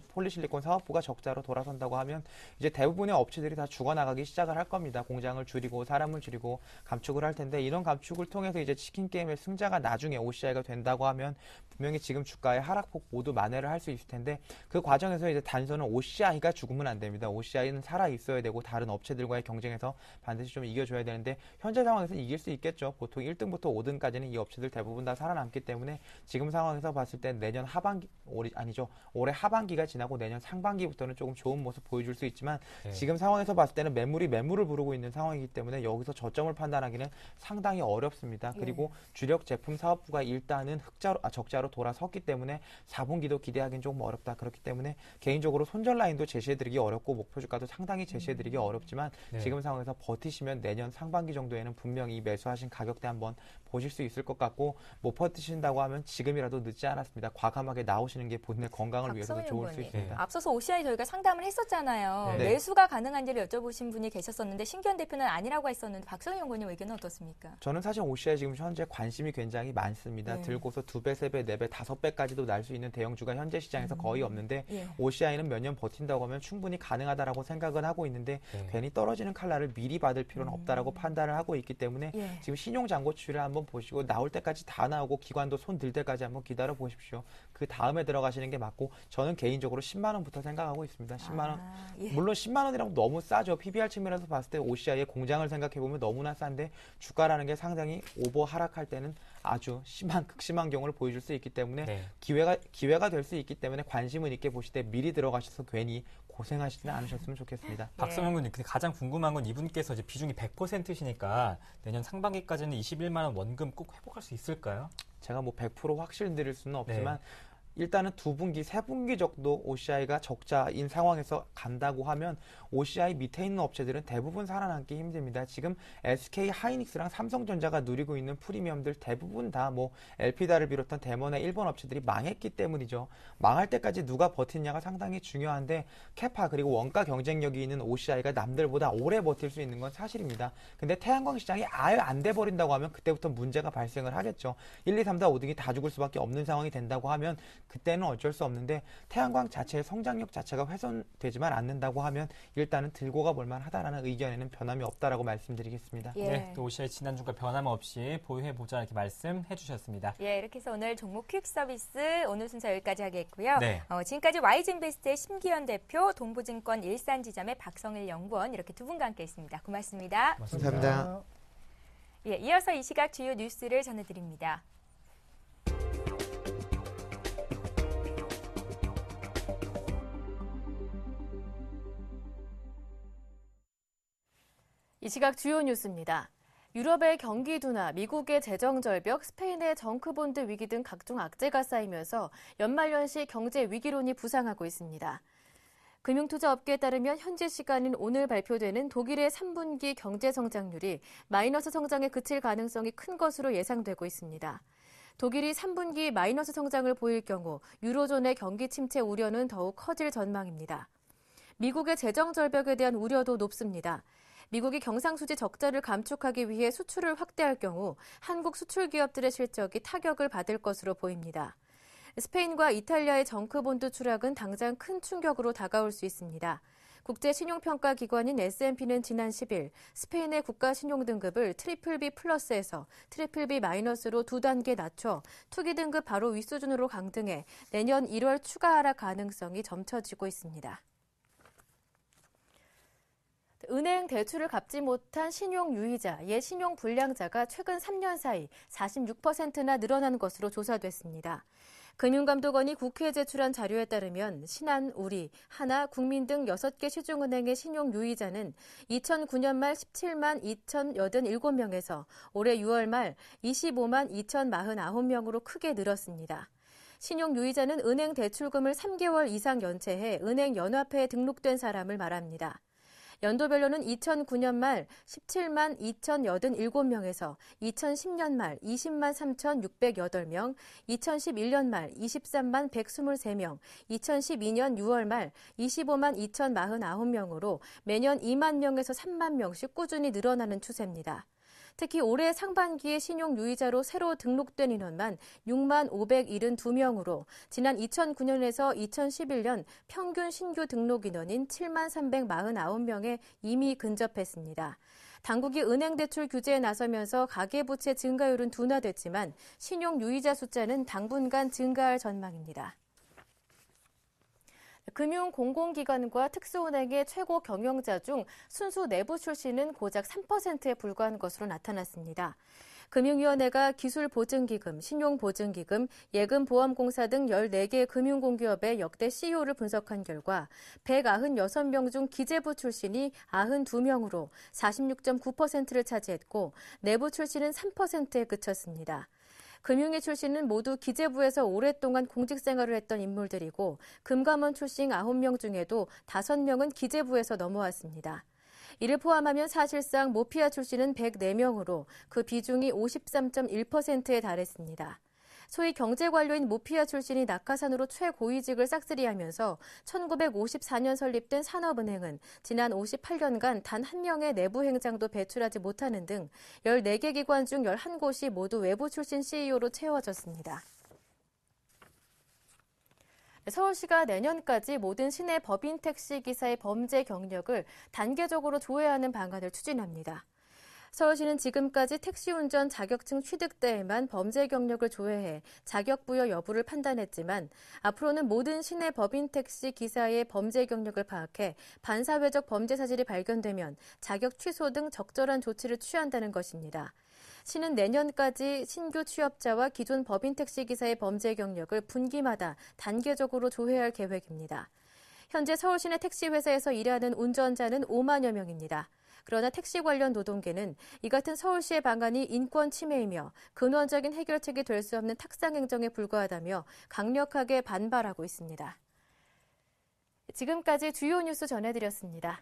Speaker 5: 폴리실리콘 사업부가 적자로 돌아선다고 하면 이제 대부분의 업체들이 다 죽어나가기 시작을 할 겁니다. 공장을 줄이고 사람을 줄이고 감축을 할 텐데 이런 감축을 통해서 이제 치킨 게임의 승자가 나중에 OCI가 된다고 하면 분명히 지금 주가의 하락폭 모두 만회를 할 수 있을 텐데 그 과정에서 이제 단서는 OCI가 죽으면 안 됩니다. OCI는 살아 있어야 되고 다른 업체들과의 경쟁에서 반드시 좀 이겨줘야 되는데 현재 상황에서는 이길 수 있겠죠. 보통 1등부터 5등까지는 이 업체들 대부분 다 살아남기 때문에 지금 상황에서 봤을 때 내년 하반기 올해 하반기가 지나고 내년 상반기부터는 조금 좋은 모습 보여줄 수 있지만
Speaker 2: 네.
Speaker 5: 지금 상황에서 봤을 때는 매물을 부르고 있는 상황이기 때문에 여기서 저점을 판단하기는 상당히 어렵습니다. 그리고 주력 제품 사업부가 일단은 적자로 돌아섰기 때문에 4분기도 기대하기는 조금 어렵다. 그렇기 때문에 개인적으로 손절 라인도 제시해드리기 어렵고 목표 주가도 상당히 제시해드리기 어렵지만
Speaker 2: 네.
Speaker 5: 지금 상황에서 버티시면 내년 상반기 정도에는 분명히 매수하신 가격대 한번 보실 수 있을 것 같고 못 버티신다고 하면 지금이라도 늦지 않았습니다. 과감하게 나오시는 게 본인의 건강을 위해서도 좋을 수 있습니다.
Speaker 1: 앞서서 OCI 저희가 상담을 했었잖아요.
Speaker 2: 네.
Speaker 1: 매수가 가능한지를 여쭤보신 분이 계셨었는데 신기현 대표는 아니라고 했었는데 박성희 연구원님 의견은 어떻습니까?
Speaker 5: 저는 사실 OCI 지금 현재 관심이 굉장히 많습니다.
Speaker 1: 네.
Speaker 5: 들고서 2배, 3배, 4배, 5배까지도 날 수 있는 대형주가 현재 시장에서 거의 없는데
Speaker 1: 예.
Speaker 5: OCI는 몇 년 버틴다고 하면 충분히 가능하다라고 생각은 하고 있는데 괜히 떨어지는 칼날을 미리 받을 필요는 없다라고 판단을 하고 있기 때문에 지금 신용 잔고추를 한번 보시고 나올 때까지 다 나오고 기관도 손 들 때까지 한번 기다려 보십시오. 그 다음에 들어가시는 게 맞고 저는 개인적으로 10만 원부터 생각하고 있습니다. 10만 원. 물론 10만 원이라고 너무 싸죠. PBR 측면에서 봤을 때 OCI의 공장을 생각해 보면 너무나 싼데 주가라는 게 상당히 오버 하락할 때는 아주 극심한 경우를 보여줄 수 있기 때문에 기회가 될 수 있기 때문에 관심을 있게 보실 때 미리 들어가셔서 괜히 고생하시지 않으셨으면 좋겠습니다.
Speaker 2: 박성현 군님, 가장 궁금한 건 이분께서 이제 비중이 100%시니까 내년 상반기까지는 21만 원 원금 꼭 회복할 수 있을까요?
Speaker 5: 제가 뭐 100% 확실 드릴 수는 없지만 일단은 2분기, 3분기 정도 OCI가 적자인 상황에서 간다고 하면 OCI 밑에 있는 업체들은 대부분 살아남기 힘듭니다. 지금 SK 하이닉스랑 삼성전자가 누리고 있는 프리미엄들 대부분 다 뭐 엘피다를 비롯한 대만의 일본 업체들이 망했기 때문이죠. 망할 때까지 누가 버티냐가 상당히 중요한데 캐파 그리고 원가 경쟁력이 있는 OCI가 남들보다 오래 버틸 수 있는 건 사실입니다. 근데 태양광 시장이 아예 안 돼 버린다고 하면 그때부터 문제가 발생을 하겠죠. 1, 2, 3, 4, 5등이 다 죽을 수밖에 없는 상황이 된다고 하면 그때는 어쩔 수 없는데 태양광 자체의 성장력 자체가 훼손되지만 않는다고 하면 일단은 들고 가볼 만하다라는 의견에는 변함이 없다라고 말씀드리겠습니다.
Speaker 2: 네, 또 OCI 지난주가 변함없이 보유해보자 이렇게 말씀해 주셨습니다.
Speaker 1: 예, 이렇게 해서 오늘 종목 퀵 서비스 오늘 순서 여기까지 하겠고요.
Speaker 2: 네.
Speaker 1: 지금까지 YG인베스트의 심기현 대표, 동부증권 일산지점의 박성일 연구원 이렇게 두 분과 함께 했습니다. 고맙습니다.
Speaker 5: 감사합니다.
Speaker 1: 예, 이어서 이 시각 주요 뉴스를 전해드립니다.
Speaker 8: 이 시각 주요 뉴스입니다. 유럽의 경기 둔화, 미국의 재정 절벽, 스페인의 정크본드 위기 등 각종 악재가 쌓이면서 연말연시 경제 위기론이 부상하고 있습니다. 금융투자업계에 따르면 현지 시간인 오늘 발표되는 독일의 3분기 경제 성장률이 마이너스 성장에 그칠 가능성이 큰 것으로 예상되고 있습니다. 독일이 3분기 마이너스 성장을 보일 경우 유로존의 경기 침체 우려는 더욱 커질 전망입니다. 미국의 재정 절벽에 대한 우려도 높습니다. 미국이 경상수지 적자를 감축하기 위해 수출을 확대할 경우 한국 수출 기업들의 실적이 타격을 받을 것으로 보입니다. 스페인과 이탈리아의 정크본드 추락은 당장 큰 충격으로 다가올 수 있습니다. 국제신용평가기관인 S&P는 지난 10일 스페인의 국가신용등급을 BBB 플러스에서 BBB 마이너스로 2단계 낮춰 투기 등급 바로 윗수준으로 강등해 내년 1월 추가 하락 가능성이 점쳐지고 있습니다. 은행 대출을 갚지 못한 신용유의자, 옛 신용불량자가 최근 3년 사이 46%나 늘어난 것으로 조사됐습니다. 금융감독원이 국회에 제출한 자료에 따르면 신한, 우리, 하나, 국민 등 6개 시중은행의 신용유의자는 2009년 말 17만 2,087명에서 올해 6월 말 25만 2,049명으로 크게 늘었습니다. 신용유의자는 은행 대출금을 3개월 이상 연체해 은행연합회에 등록된 사람을 말합니다. 연도별로는 2009년 말 17만 2,087명에서 2010년 말 20만 3,608명, 2011년 말 23만 123명, 2012년 6월 말 25만 2,049명으로 매년 2만 명에서 3만 명씩 꾸준히 늘어나는 추세입니다. 특히 올해 상반기에 신용유의자로 새로 등록된 인원만 6만 572명으로 지난 2009년에서 2011년 평균 신규 등록 인원인 7만 349명에 이미 근접했습니다. 당국이 은행 대출 규제에 나서면서 가계부채 증가율은 둔화됐지만 신용유의자 숫자는 당분간 증가할 전망입니다. 금융공공기관과 특수은행의 최고 경영자 중 순수 내부 출신은 고작 3%에 불과한 것으로 나타났습니다. 금융위원회가 기술보증기금, 신용보증기금, 예금보험공사 등 14개 금융공기업의 역대 CEO를 분석한 결과 196명 중 기재부 출신이 92명으로 46.9%를 차지했고 내부 출신은 3%에 그쳤습니다. 금융위 출신은 모두 기재부에서 오랫동안 공직생활을 했던 인물들이고 금감원 출신 9명 중에도 5명은 기재부에서 넘어왔습니다. 이를 포함하면 사실상 모피아 출신은 104명으로 그 비중이 53.1%에 달했습니다. 소위 경제관료인 모피아 출신이 낙하산으로 최고위직을 싹쓸이하면서 1954년 설립된 산업은행은 지난 58년간 단 한 명의 내부 행장도 배출하지 못하는 등 14개 기관 중 11곳이 모두 외부 출신 CEO로 채워졌습니다. 서울시가 내년까지 모든 시내 법인 택시 기사의 범죄 경력을 단계적으로 조회하는 방안을 추진합니다. 서울시는 지금까지 택시운전 자격증 취득 때에만 범죄 경력을 조회해 자격 부여 여부를 판단했지만 앞으로는 모든 시내 법인 택시 기사의 범죄 경력을 파악해 반사회적 범죄 사실이 발견되면 자격 취소 등 적절한 조치를 취한다는 것입니다. 시는 내년까지 신규 취업자와 기존 법인 택시 기사의 범죄 경력을 분기마다 단계적으로 조회할 계획입니다. 현재 서울 시내 택시 회사에서 일하는 운전자는 5만여 명입니다. 그러나 택시 관련 노동계는 이 같은 서울시의 방안이 인권 침해이며 근원적인 해결책이 될 수 없는 탁상 행정에 불과하다며 강력하게 반발하고 있습니다. 지금까지 주요 뉴스 전해드렸습니다.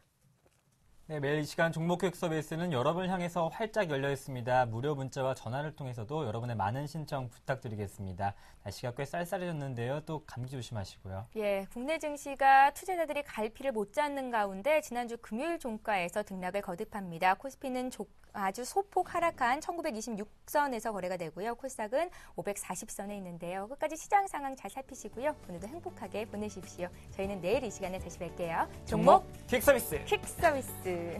Speaker 2: 네, 매일 이 시간 종목교육 서비스는 여러분을 향해서 활짝 열려 있습니다. 무료 문자와 전화를 통해서도 여러분의 많은 신청 부탁드리겠습니다. 날씨가 꽤 쌀쌀해졌는데요. 또 감기 조심하시고요.
Speaker 1: 예, 국내 증시가 투자자들이 갈피를 못 잡는 가운데 지난주 금요일 종가에서 등락을 거듭합니다. 코스피는 아주 소폭 하락한 1926선에서 거래가 되고요. 코스닥은 540선에 있는데요. 끝까지 시장 상황 잘 살피시고요. 오늘도 행복하게 보내십시오. 저희는 내일 이 시간에 다시 뵐게요.
Speaker 2: 종목 퀵 서비스.
Speaker 1: 퀵 서비스.